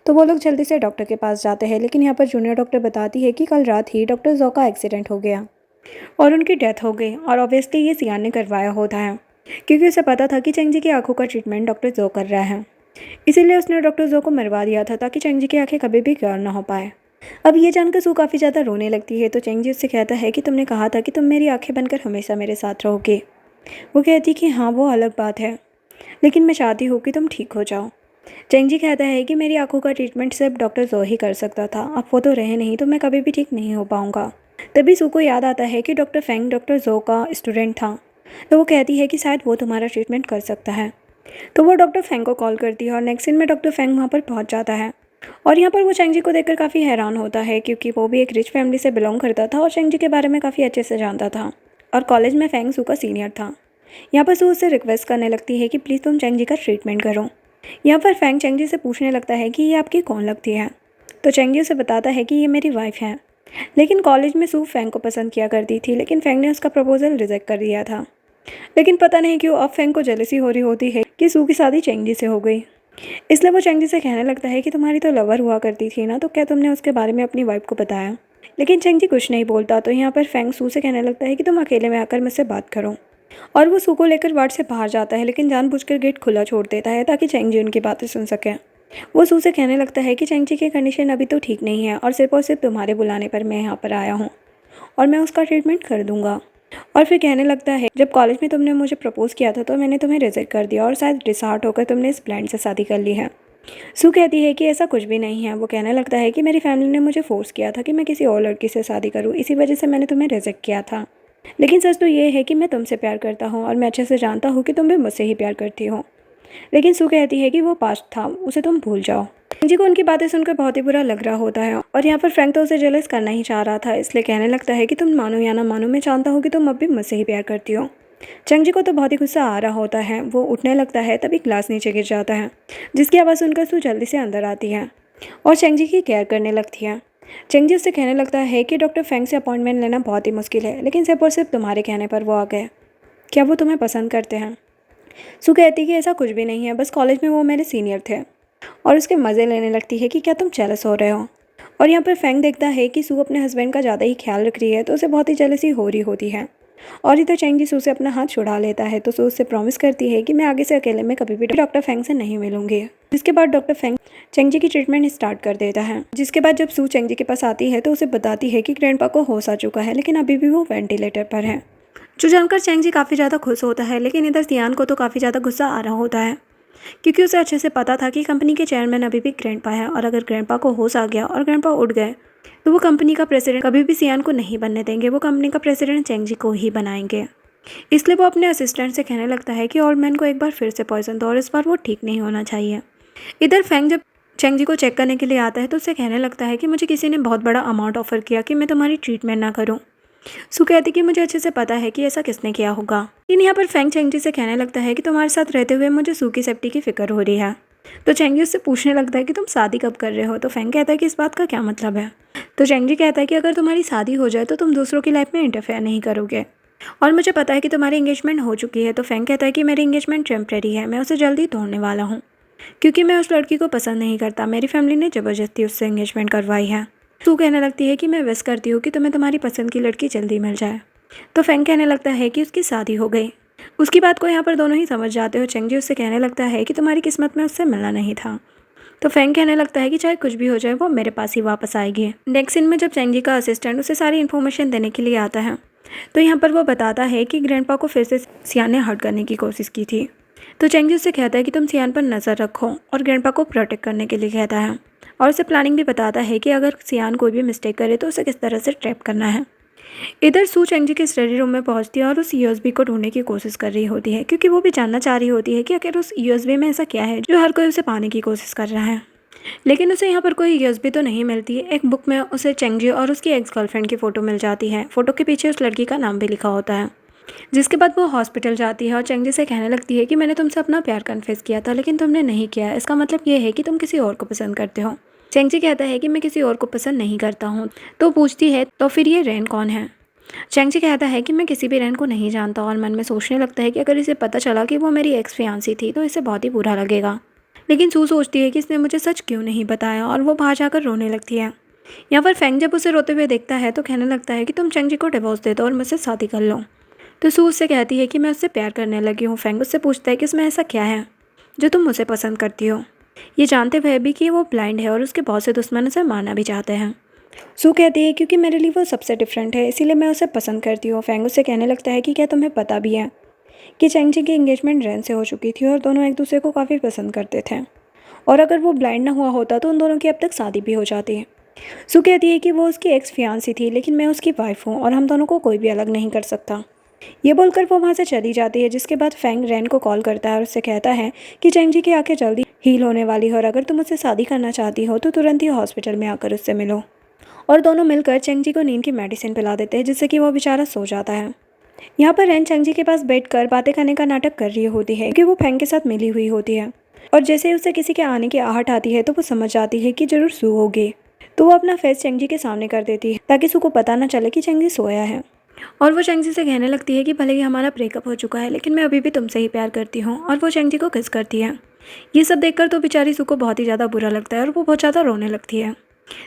तो वो लोग जल्दी से डॉक्टर के पास जाते हैं। लेकिन यहाँ पर जूनियर डॉक्टर बताती है कि कल रात ही डॉक्टर जो का एक्सीडेंट हो गया और उनकी डेथ हो गई और ऑब्वियसली ये सियान ने करवाया होता है, क्योंकि उसे पता था कि चेंगजी की आंखों का ट्रीटमेंट डॉक्टर जो कर रहा है, इसीलिए उसने डॉक्टर जो को मरवा दिया था ताकि चेंगजी की आंखें कभी भी क्योर ना हो पाए। अब ये जानकर सू काफ़ी ज़्यादा रोने लगती है। तो चेंगजी उससे कहता है कि तुमने कहा था कि तुम मेरी आंखें बनकर हमेशा मेरे साथ रहोगे। वो कहती कि हाँ, वो अलग बात है, लेकिन मैं चाहती हूँ कि तुम ठीक हो जाओ। चेंगजी कहता है कि मेरी आंखों का ट्रीटमेंट सिर्फ डॉक्टर जो ही कर सकता था, अब वो तो रहे नहीं तो मैं कभी भी ठीक नहीं हो पाऊँगा। तभी सू को याद आता है कि डॉक्टर फेंग डॉक्टर जो का स्टूडेंट था। तो वो कहती है कि शायद वो तुम्हारा ट्रीटमेंट कर सकता है। तो वो डॉक्टर फेंग को कॉल करती है और नेक्स्ट सीन में डॉक्टर फेंग वहाँ पर पहुँच जाता है। और यहाँ पर वो चेंगजी को देखकर काफ़ी हैरान होता है, क्योंकि वो भी एक रिच फैमिली से बिलोंग करता था और चेंगजी के बारे में काफ़ी अच्छे से जानता था और कॉलेज में फेंग सू का सीनियर था। यहाँ पर सू उससे रिक्वेस्ट करने लगती है कि प्लीज़ तुम चेंगजी का ट्रीटमेंट करो। यहाँ पर फेंग चेंगजी से पूछने लगता है कि ये आपकी कौन लगती है। तो चेंगजी उसे बताता है कि ये मेरी वाइफ है। लेकिन कॉलेज में सू फेंग को पसंद किया करती थी, लेकिन फेंग ने उसका प्रपोजल रिजेक्ट कर दिया था। लेकिन पता नहीं क्यों अब फेंग को जेलसी हो रही होती है कि सू की शादी चेंगजी से हो गई। इसलिए वो चेंगजी से कहने लगता है कि तुम्हारी तो लवर हुआ करती थी ना, तो क्या तुमने उसके बारे में अपनी वाइफ को बताया। लेकिन चेंगजी कुछ नहीं बोलता। तो यहाँ पर फेंग सू से कहने लगता है कि तुम अकेले में आकर मुझसे बात करो। और वो सू को लेकर वार्ड से बाहर जाता है, लेकिन जानबूझकर गेट खुला छोड़ देता है ताकि चेंगजी उनकी बातें सुन सके। वो सू से कहने लगता है कि चेंगजी की कंडीशन अभी तो ठीक नहीं है और सिर्फ तुम्हारे बुलाने पर मैं यहाँ पर आया हूँ और मैं उसका ट्रीटमेंट कर दूँगा। और फिर कहने लगता है जब कॉलेज में तुमने मुझे प्रपोज किया था तो मैंने तुम्हें रिजेक्ट कर दिया और शायद डिसहार्ट होकर तुमने इस ब्लाइंड से शादी कर ली है। सू कहती है कि ऐसा कुछ भी नहीं है। वो कहने लगता है कि मेरी फैमिली ने मुझे फोर्स किया था कि मैं किसी और लड़की से शादी करूँ, इसी वजह से मैंने तुम्हें रिजेक्ट किया था। लेकिन सच तो ये है कि मैं तुमसे प्यार करता हूँ और मैं अच्छे से जानता हूँ कि तुम भी मुझसे ही प्यार करती हो। लेकिन सू कहती है कि वो पास्ट था, उसे तुम भूल जाओ। चेंजी को उनकी बातें सुनकर बहुत ही बुरा लग रहा होता है और यहाँ पर फ्रैंक तो उसे जेलस करना ही चाह रहा था, इसलिए कहने लगता है कि तुम मानो या ना मानो, मैं जानता हूँ कि तुम अब भी मुझसे ही प्यार करती हो। चेंजी को तो बहुत ही गुस्सा आ रहा होता है, वो उठने लगता है, तभी ग्लास नीचे गिर जाता है, जिसकी आवाज़ सुनकर सू जल्दी से अंदर आती है और चेंजी की केयर करने लगती है। चेंजी उससे कहने लगता है कि डॉक्टर फेंग से अपॉइंटमेंट लेना बहुत ही मुश्किल है, लेकिन सिर्फ और सिर्फ तुम्हारे कहने पर वो आ गए। क्या वो तुम्हें पसंद करते हैं? सू कहती है कि ऐसा कुछ भी नहीं है, बस कॉलेज में वो मेरे सीनियर थे। और उसके मज़े लेने लगती है कि क्या तुम जेलस हो रहे हो। और यहाँ पर फेंग देखता है कि सू अपने हस्बैंड का ज़्यादा ही ख्याल रख रही है, तो उसे बहुत ही जेलसी हो रही होती है। और इधर चेंजी सू से अपना हाथ छुड़ा लेता है, तो सू उससे प्रॉमिस करती है कि मैं आगे से अकेले में कभी भी डॉक्टर फेंग से नहीं मिलूंगी। जिसके बाद डॉक्टर फेंग चेंजी की ट्रीटमेंट स्टार्ट कर देता है। जिसके बाद जब सू चेंजी के पास आती है तो उसे बताती है कि ग्रैंडपा को होश आ चुका है, लेकिन अभी भी वो वेंटिलेटर पर है। जो जानकर चेंजी काफ़ी ज़्यादा खुश होता है, लेकिन इधर सियान को तो काफ़ी ज़्यादा गुस्सा आ रहा होता है, क्योंकि उसे अच्छे से पता था कि कंपनी के चेयरमैन अभी भी ग्रैंडपा है, और अगर ग्रैंडपा को होश आ गया और ग्रैंडपा उठ गए तो वो कंपनी का प्रेसिडेंट कभी भी सियान को नहीं बनने देंगे, वो कंपनी का प्रेसिडेंट चेंजी को ही बनाएंगे। इसलिए वो अपने असिस्टेंट से कहने लगता है कि ओल्ड मैन को एक बार फिर से पॉइजन दो और इस बार वो ठीक नहीं होना चाहिए। इधर फेंग जब चेंजी को चेक करने के लिए आता है तो उससे कहने लगता है कि मुझे किसी ने बहुत बड़ा अमाउंट ऑफर किया कि मैं तुम्हारी ट्रीटमेंट ना करूं। सू कहती कि मुझे अच्छे से पता है कि ऐसा किसने किया होगा। लेकिन यहाँ पर फेंग चेंजी से कहने लगता है कि तुम्हारे साथ रहते हुए मुझे सू की सेफ्टी की फिक्र हो रही है। तो चेंजी उससे पूछने लगता है कि तुम शादी कब कर रहे हो। तो फेंग कहता है कि इस बात का क्या मतलब है। तो चेंजी कहता है कि अगर तुम्हारी शादी हो जाए तो तुम दूसरों की लाइफ में इंटरफेयर नहीं करोगे, और मुझे पता है कि तुम्हारी एंगेजमेंट हो चुकी है। तो फेंग कहता है कि मेरी एंगेजमेंट टेम्प्रेरी है, मैं उसे जल्दी तोड़ने वाला हूँ, क्योंकि मैं उस लड़की को पसंद नहीं करता। मेरी फैमिली ने ज़बरदस्ती उससे एंगेजमेंट करवाई है। सू कहने लगती है कि मैं विश करती हूँ कि तुम्हें तुम्हारी पसंद की लड़की जल्दी मिल जाए। तो फेंग कहने लगता है कि उसकी शादी हो गई। उसकी बात को यहाँ पर दोनों ही समझ जाते हो। चेंजी उससे कहने लगता है कि तुम्हारी किस्मत में उससे मिलना नहीं था। तो फेंग कहने लगता है कि चाहे कुछ भी हो जाए वो मेरे पास ही वापस आएगी। नेक्स्ट सीन में जब चेंजी का असिस्टेंट उसे सारी इन्फॉर्मेशन देने के लिए आता है तो यहाँ पर वो बताता है कि ग्रैंडपा को फिर से सियान ने हर्ट करने की कोशिश की थी। तो चेंजी उससे कहता है कि तुम सियान पर नज़र रखो, और ग्रैंडपा को प्रोटेक्ट करने के लिए कहता है, और उसे प्लानिंग भी बताता है कि अगर सियान कोई भी मिस्टेक करे तो उसे किस तरह से ट्रैप करना है। इधर सू चेंजी के स्टडी रूम में पहुंचती है और उस यूएसबी को ढूंढने की कोशिश कर रही होती है, क्योंकि वो भी जानना चाह रही होती है कि आखिर उस यूएसबी में ऐसा क्या है जो हर कोई उसे पाने की कोशिश कर रहा है। लेकिन उसे यहाँ पर कोई यूएसबी तो नहीं मिलती। एक बुक में उसे चेंजी और उसकी एक्स गर्लफ्रेंड की फ़ोटो मिल जाती है। फ़ोटो के पीछे उस लड़की का नाम भी लिखा होता है। जिसके बाद वो हॉस्पिटल जाती है और चेंजी से कहने लगती है कि मैंने तुमसे अपना प्यार कन्फेस किया था, लेकिन तुमने नहीं किया, इसका मतलब ये है कि तुम किसी और को पसंद करते हो। चेंजी कहता है कि मैं किसी और को पसंद नहीं करता हूँ। तो पूछती है तो फिर ये रैन कौन है। चेंजी कहता है कि मैं किसी भी रैन को नहीं जानता, और मन में सोचने लगता है कि अगर इसे पता चला कि वो मेरी एक्स फियांसी थी तो इसे बहुत ही बुरा लगेगा। लेकिन सू सोचती है कि इसने मुझे सच क्यों नहीं बताया, और वो बाहर जाकर रोने लगती है। यहाँ पर फेंग जब उसे रोते हुए देखता है तो कहने लगता है कि तुम चेंजी को डिवोर्स दे दो और मुझसे शादी कर लो। तो सू उससे कहती है कि मैं उससे प्यार करने लगी हूँ। फेंग उससे पूछता है कि इसमें ऐसा क्या है जो तुम मुझे पसंद करती हो, ये जानते हुए भी कि वो ब्लाइंड है और उसके बहुत से दुश्मन उसे मारना भी चाहते हैं। सू कहती है क्योंकि मेरे लिए वो सबसे डिफरेंट है, इसीलिए मैं उसे पसंद करती हूँ। फेंग उससे कहने लगता है कि क्या तुम्हें पता भी है कि चेंजी की एंगेजमेंट रैन से हो चुकी थी और दोनों एक दूसरे को काफ़ी पसंद करते थे, और अगर वो ब्लाइंड ना हुआ होता तो उन दोनों की अब तक शादी भी हो जाती। सू कहती है कि वो उसकी एक्स फियांसी थी, लेकिन मैं उसकी वाइफ हूँ और हम दोनों को कोई भी अलग नहीं कर सकता। ये बोलकर वो वहाँ से चली जाती है। जिसके बाद फेंग रैन को कॉल करता है और उससे कहता है कि चेंजी की आंखें जल्दी हील होने वाली है, और अगर तुम उससे शादी करना चाहती हो तो तुरंत ही हॉस्पिटल में आकर उससे मिलो। और दोनों मिलकर चेंजी को नींद की मेडिसिन पिला देते हैं, जिससे कि वो बेचारा सो जाता है। यहाँ पर रैन चेंजी के पास बैठकर बातें करने का नाटक कर रही होती है, क्योंकि वो फेंग के साथ मिली हुई होती है, और जैसे ही उसे किसी के आने की आहट आती है तो वो समझ जाती है कि जरूर सू होगी। तो वो अपना फेस चेंजी के सामने कर देती है ताकि सू को पता ना चले कि चेंजी सोया है। और वो चेंजी से कहने लगती है कि भले ही हमारा ब्रेकअप हो चुका है, लेकिन मैं अभी भी तुमसे ही प्यार करती हूँ, और वो चेंजी को किस करती है। ये सब देखकर तो बेचारी सू को बहुत ही ज़्यादा बुरा लगता है और वो बहुत ज़्यादा रोने लगती है।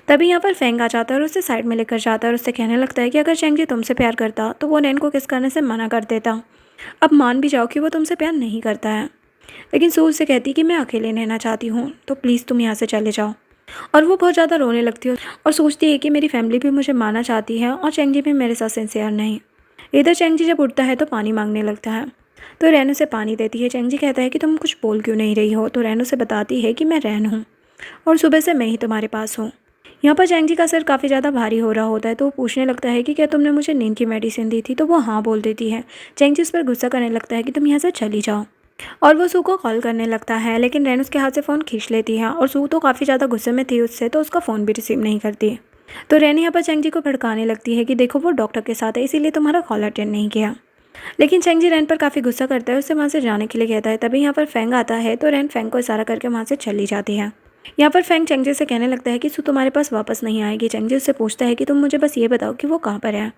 तभी यहाँ पर फेंग आ जाता है और उसे साइड में लेकर जाता है और उससे कहने लगता है कि अगर चेंजी तुमसे प्यार करता तो वो रैन को किस करने से मना कर देता। अब मान भी जाओ कि वो तुमसे प्यार नहीं करता है, लेकिन सू उससे कहती कि मैं अकेले रहना चाहती हूँ, तो प्लीज़ तुम यहाँ से चले जाओ। और वो बहुत ज़्यादा रोने लगती है और सोचती है कि मेरी फैमिली भी मुझे मारना चाहती है और चेंजी भी मेरे साथ सिंसियर नहीं। इधर चेंजी जब उठता है तो पानी मांगने लगता है, तो रैन उसे पानी देती है। चेंजी कहता है कि तुम कुछ बोल क्यों नहीं रही हो। तो रैन उसे बताती है कि मैं रैन हूँ और सुबह से मैं ही तुम्हारे पास हूँ। यहाँ पर चेंजी का सर काफ़ी ज़्यादा भारी हो रहा होता है, तो वो पूछने लगता है कि क्या तुमने मुझे नींद की मेडिसिन दी थी। तो वो हाँ बोल देती है। चेंजी उस पर गुस्सा करने लगता है कि तुम यहाँ से चली जाओ। और वो सू को कॉल करने लगता है, लेकिन रैन उसके हाथ से फ़ोन खींच लेती है और सू तो काफ़ी ज़्यादा गुस्से में थी उससे, तो उसका फ़ोन भी रिसीव नहीं करती। तो रैन यहाँ पर चेंग जी को भड़काने लगती है कि देखो वो डॉक्टर के साथ है, इसीलिए तुम्हारा कॉल अटेंड नहीं किया। लेकिन चेंग जी रैन पर काफ़ी गुस्सा करता है, उससे वहाँ से जाने के लिए कहता है। तभी यहाँ पर फेंग आता है, तो रैन फेंग को इशारा करके वहाँ से चली जाती है। यहाँ पर फेंग चेंग जी से कहने लगता है कि सू तुम्हारे पास वापस नहीं आएगी। चेंग जी उससे पूछता है कि तुम मुझे बस ये बताओ कि वो कहाँ पर है,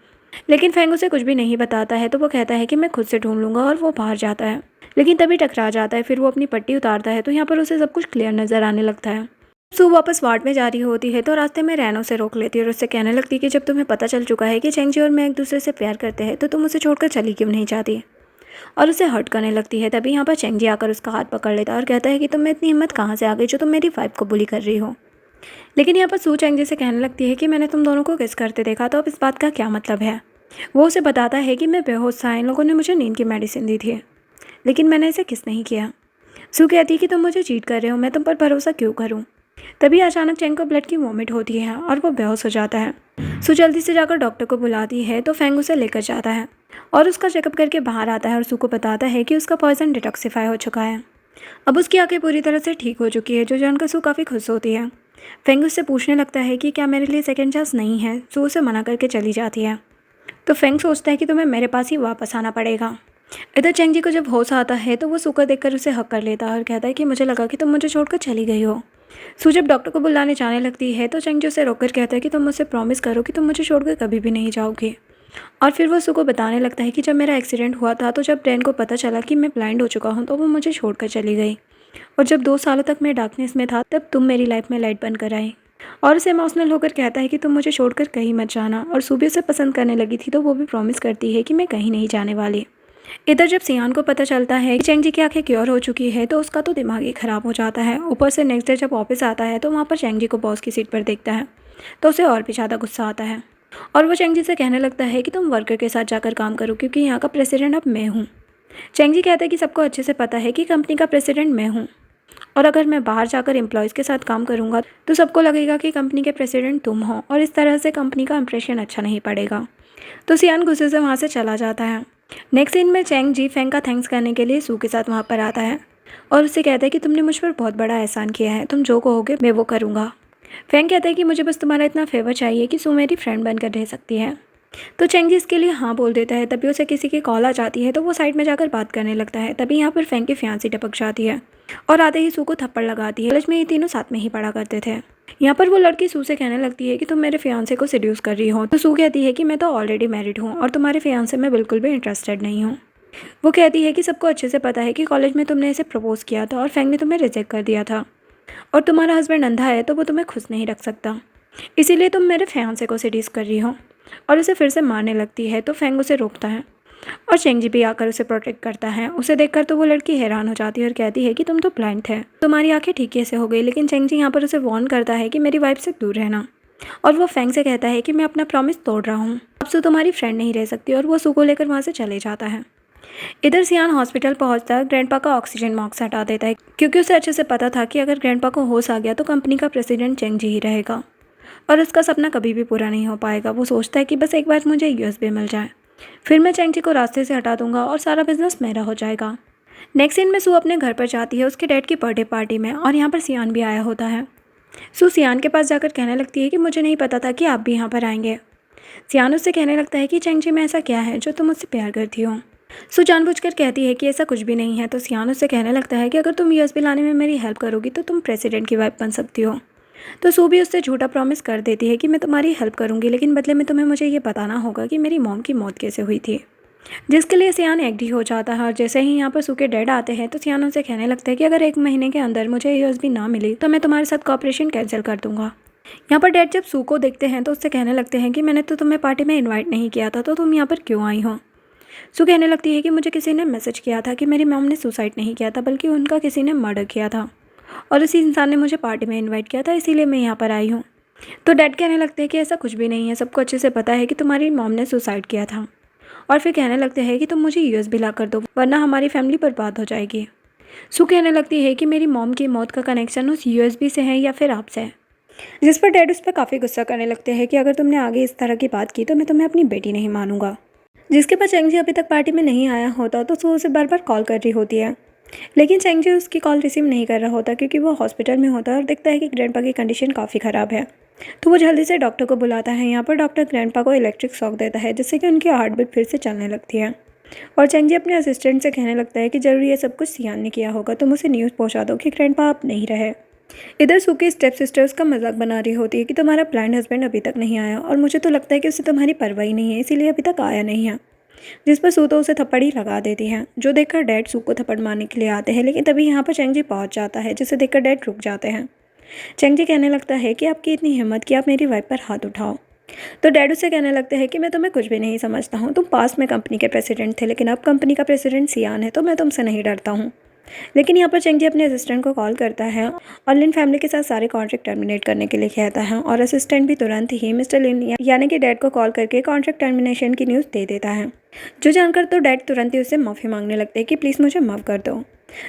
लेकिन फेंग उसे कुछ भी नहीं बताता है। तो वो कहता है कि मैं खुद से ढूंढ लूँगा, और वो बाहर जाता है। लेकिन तभी टकरा जाता है, फिर वो अपनी पट्टी उतारता है, तो यहाँ पर उसे सब कुछ क्लियर नज़र आने लगता है। सू वापस वार्ड में जा रही होती है, तो रास्ते में रैन उसे रोक लेती है और उससे कहने लगती है कि जब तुम्हें पता चल चुका है कि चेंग जी और मैं एक दूसरे से प्यार करते हैं, तो तुम उसे छोड़कर चली क्यों नहीं जाती, और उसे हर्ट करने लगती है। तभी यहाँ पर चेंग जी आकर उसका हाथ पकड़ लेता है और कहता है कि तुम में इतनी हिम्मत कहाँ से आ गई जो तुम मेरी वाइफ को बुली कर रही हो। लेकिन यहाँ पर सू चेंग जी से कहने लगती है कि मैंने तुम दोनों को किस करते देखा, तो अब इस बात का क्या मतलब है। वो उसे बताता है कि मैं बेहोश था, इन लोगों ने मुझे नींद की मेडिसिन दी थी, लेकिन मैंने इसे किस नहीं किया। सू कहती है कि तुम मुझे चीट कर रहे हो, मैं तुम पर भरोसा क्यों करूं। तभी अचानक चेंग को ब्लड की वॉमिट होती है और वो बेहोश हो जाता है। सू जल्दी से जाकर डॉक्टर को बुलाती है, तो फेंग उसे लेकर जाता है और उसका चेकअप करके बाहर आता है और सू को बताता है कि उसका पॉइजन डिटॉक्सिफाई हो चुका है। अब उसकी आंखें पूरी तरह से ठीक हो चुकी है, जो जानकर सू काफ़ी खुश होती है। फेंग उससे पूछने लगता है कि क्या मेरे लिए सेकेंड चांस नहीं है। सू उसे मना करके चली जाती है। तो फेंग सोचता है कि तुम्हें मेरे पास ही वापस आना पड़ेगा। इधर चेंग जी को जब होश आता है, तो वो सू को देखकर उसे हक कर लेता है और कहता है कि मुझे लगा कि तुम मुझे छोड़कर चली गई हो। सू जब डॉक्टर को बुलाने जाने लगती है, तो चेंग जी उसे रोककर कहता है कि तुम मुझसे प्रॉमिस करो कि तुम मुझे छोड़कर कभी भी नहीं जाओगे। और फिर वो सू को बताने लगता है कि जब मेरा एक्सीडेंट हुआ था, तो जब रैन को पता चला कि मैं ब्लाइंड हो चुका हूँ, तो वो मुझे छोड़कर चली गई। और जब 2 सालों तक मैं डार्कनेस में था, तब तुम मेरी लाइफ में लाइट बनकर आई। और उसे इमोशनल होकर कहता है कि तुम मुझे छोड़कर कहीं मत जाना। और सू भी उसे पसंद करने लगी थी, तो वो भी प्रॉमिस करती है कि मैं कहीं नहीं जाने वाली। इधर जब सियान को पता चलता है कि चेंग जी की आंखें क्योर हो चुकी है, तो उसका तो दिमाग ही खराब हो जाता है। ऊपर से नेक्स्ट डे जब ऑफिस आता है, तो वहाँ पर चेंग जी को बॉस की सीट पर देखता है, तो उसे और भी ज़्यादा गुस्सा आता है। और वो चेंग जी से कहने लगता है कि तुम वर्कर के साथ जाकर काम करो, क्योंकि यहाँ का प्रेसिडेंट अब मैं हूँ। चेंग जी कहता है कि सबको अच्छे से पता है कि कंपनी का प्रेसिडेंट मैं हूँ, और अगर मैं बाहर जाकर एम्प्लॉयज़ के साथ काम करूँगा, तो सबको लगेगा कि कंपनी के प्रेसिडेंट तुम हो, और इस तरह से कंपनी का इंप्रेशन अच्छा नहीं पड़ेगा। तो सियान गुस्से से वहाँ से चला जाता है। नेक्स्ट सीन में चेंग जी फेंग का थैंक्स करने के लिए सू के साथ वहाँ पर आता है और उससे कहता है कि तुमने मुझ पर बहुत बड़ा एहसान किया है, तुम जो कहोगे मैं वो करूँगा। फेंग कहता है कि मुझे बस तुम्हारा इतना फेवर चाहिए कि सू मेरी फ्रेंड बनकर रह सकती है। तो चेंग जी इसके लिए हाँ बोल देता है। तभी उसे किसी की कॉल आ जाती है, तो वो साइड में जाकर बात करने लगता है। तभी यहाँ पर फेंग की फियांसी टपक जाती है और आते ही सू को थप्पड़ लगाती है। कॉलेज में ये तीनों साथ में ही पढ़ा करते थे। यहाँ पर वो लड़की सू से कहने लगती है कि तुम मेरे फियांसे को सेड्यूस कर रही हो। तो सू कहती है कि मैं तो ऑलरेडी मैरिड हूँ और तुम्हारे फियांसे में बिल्कुल भी इंटरेस्टेड नहीं हूँ। वो कहती है कि सबको अच्छे से पता है कि कॉलेज में तुमने इसे प्रपोज किया था और फेंग ने तुम्हें रिजेक्ट कर दिया था, और तुम्हारा हस्बैंड अंधा है, तो वो तुम्हें खुश नहीं रख सकता, इसीलिए तुम मेरे फियांसे को सेड्यूस कर रही हो। और उसे फिर से मारने लगती है, तो फेंग उसे रोकता है और चेंग जी भी आकर उसे प्रोटेक्ट करता है। उसे देखकर तो वो लड़की हैरान हो जाती है और कहती है कि तुम तो ब्लाइंड थे, तुम्हारी आंखें ठीक कैसे हो गई। लेकिन चेंग जी यहाँ पर उसे वार्न करता है कि मेरी वाइफ से दूर रहना, और वो फेंग से कहता है कि मैं अपना प्रॉमिस तोड़ रहा हूँ, अब सू तुम्हारी फ्रेंड नहीं रह सकती। और वो सू को लेकर वहाँ से चले जाता है। इधर सियान हॉस्पिटल पहुंचता ग्रैंडपा का ऑक्सीजन मास्क हटा देता है, क्योंकि उसे अच्छे से पता था कि अगर ग्रैंडपा को होश आ गया तो कंपनी का प्रेसिडेंट चेंग जी ही रहेगा और उसका सपना कभी भी पूरा नहीं हो पाएगा। वो सोचता है कि बस एक बार मुझे यूएसबी मिल जाए, फिर मैं चेंग जी को रास्ते से हटा दूंगा और सारा बिजनेस मेरा हो जाएगा। नेक्स्ट सीन में सू अपने घर पर जाती है उसके डैड की बर्थडे पार्टी में, और यहाँ पर सियान भी आया होता है। सू सियान के पास जाकर कहने लगती है कि मुझे नहीं पता था कि आप भी यहाँ पर आएंगे। सियान उससे कहने लगता है कि चेंग जी में ऐसा क्या है जो तुम मुझसे प्यार करती हो। सू जानबूझकर कहती है कि ऐसा कुछ भी नहीं है। तो सियान उससे कहने लगता है कि अगर तुम यूएसबी लाने में मेरी हेल्प करोगी तो तुम प्रेसिडेंट की वाइफ बन सकती हो। तो सू भी उससे झूठा प्रॉमिस कर देती है कि मैं तुम्हारी हेल्प करूंगी, लेकिन बदले में तुम्हें मुझे ये बताना होगा कि मेरी मॉम की मौत कैसे हुई थी, जिसके लिए सियान एग्री हो जाता है। और जैसे ही यहाँ पर सू के डैड आते हैं, तो सियान उनसे कहने लगता है कि अगर 1 महीने के अंदर मुझे यूएसबी ना मिली तो मैं तुम्हारे साथ कॉपरेशन कैंसिल कर दूंगा। यहाँ पर डैड जब सू को देखते हैं तो उससे कहने लगते हैं कि मैंने तो तुम्हें पार्टी में इन्वाइट नहीं किया था, तो तुम यहाँ पर क्यों आई हो। सू कहने लगती है कि मुझे किसी ने मैसेज किया था कि मेरी मॉम ने सुसाइड नहीं किया था, बल्कि उनका किसी ने मर्डर किया था, और उसी इंसान ने मुझे पार्टी में इनवाइट किया था, इसीलिए मैं यहाँ पर आई हूँ। तो डैड कहने लगते हैं कि ऐसा कुछ भी नहीं है, सबको अच्छे से पता है कि तुम्हारी मॉम ने सुसाइड किया था। और फिर कहने लगते हैं कि तुम मुझे यूएसबी ला कर दो, वरना हमारी फैमिली बर्बाद हो जाएगी। सू कहने लगती है कि मेरी मॉम की मौत का कनेक्शन उस यूएसबी से है या फिर आपसे है, जिस पर डैड उस पर काफ़ी गुस्सा करने लगते हैं कि अगर तुमने आगे इस तरह की बात की तो मैं तुम्हें अपनी बेटी नहीं मानूंगा। जिसके बाद चेंग जी अभी तक पार्टी में नहीं आया होता, तो सू उसे बार बार कॉल कर रही होती है लेकिन चेंगजी उसकी कॉल रिसीव नहीं कर रहा होता क्योंकि वो हॉस्पिटल में होता है और देखता है कि ग्रैंडपा की कंडीशन काफ़ी ख़राब है। तो वो जल्दी से डॉक्टर को बुलाता है। यहाँ पर डॉक्टर ग्रैंडपा को इलेक्ट्रिक शॉक देता है जिससे कि उनकी हार्ट बीट फिर से चलने लगती है। और चेंगजी अपने असिस्टेंट से कहने लगता है कि ज़रूर ये सब कुछ सियान ने किया होगा, तुम उसे न्यूज़ पहुँचा दो कि ग्रैंडपा अब नहीं रहे। इधर सू की स्टेप सिस्टर उसका मजाक बना रही होती है कि तुम्हारा ब्लाइंड हस्बैंड अभी तक नहीं आया और मुझे तो लगता है कि उसे तुम्हारी परवाह ही नहीं है, इसीलिए अभी तक आया नहीं है। जिस पर सू तो उसे थप्पड़ ही लगा देती है, जो देखकर डैड सू को थप्पड़ मारने के लिए आते हैं। लेकिन तभी यहाँ पर चेंगजी पहुँच जाता है जिसे देखकर डैड रुक जाते हैं। चेंगजी कहने लगता है कि आपकी इतनी हिम्मत कि आप मेरी वाइफ पर हाथ उठाओ। तो डैड उससे कहने लगते हैं कि मैं तुम्हें कुछ भी नहीं समझता हूँ, तुम पास में कंपनी के प्रेसिडेंट थे लेकिन अब कंपनी का प्रेसिडेंट सियान है, तो मैं तुमसे नहीं डरता हूँ। लेकिन यहाँ पर चेंगजी अपने असिस्टेंट को कॉल करता है और लिन फैमिली के साथ सारे कॉन्ट्रैक्ट टर्मिनेट करने के लिए कहता है और असिस्टेंट भी तुरंत ही मिस्टर लिन यानी कि डैड को कॉल करके कॉन्ट्रैक्ट टर्मिनेशन की न्यूज़ दे देता है। जो जानकर तो डैड तुरंत ही उससे माफ़ी मांगने लगते हैं कि प्लीज़ मुझे माफ़ कर दो।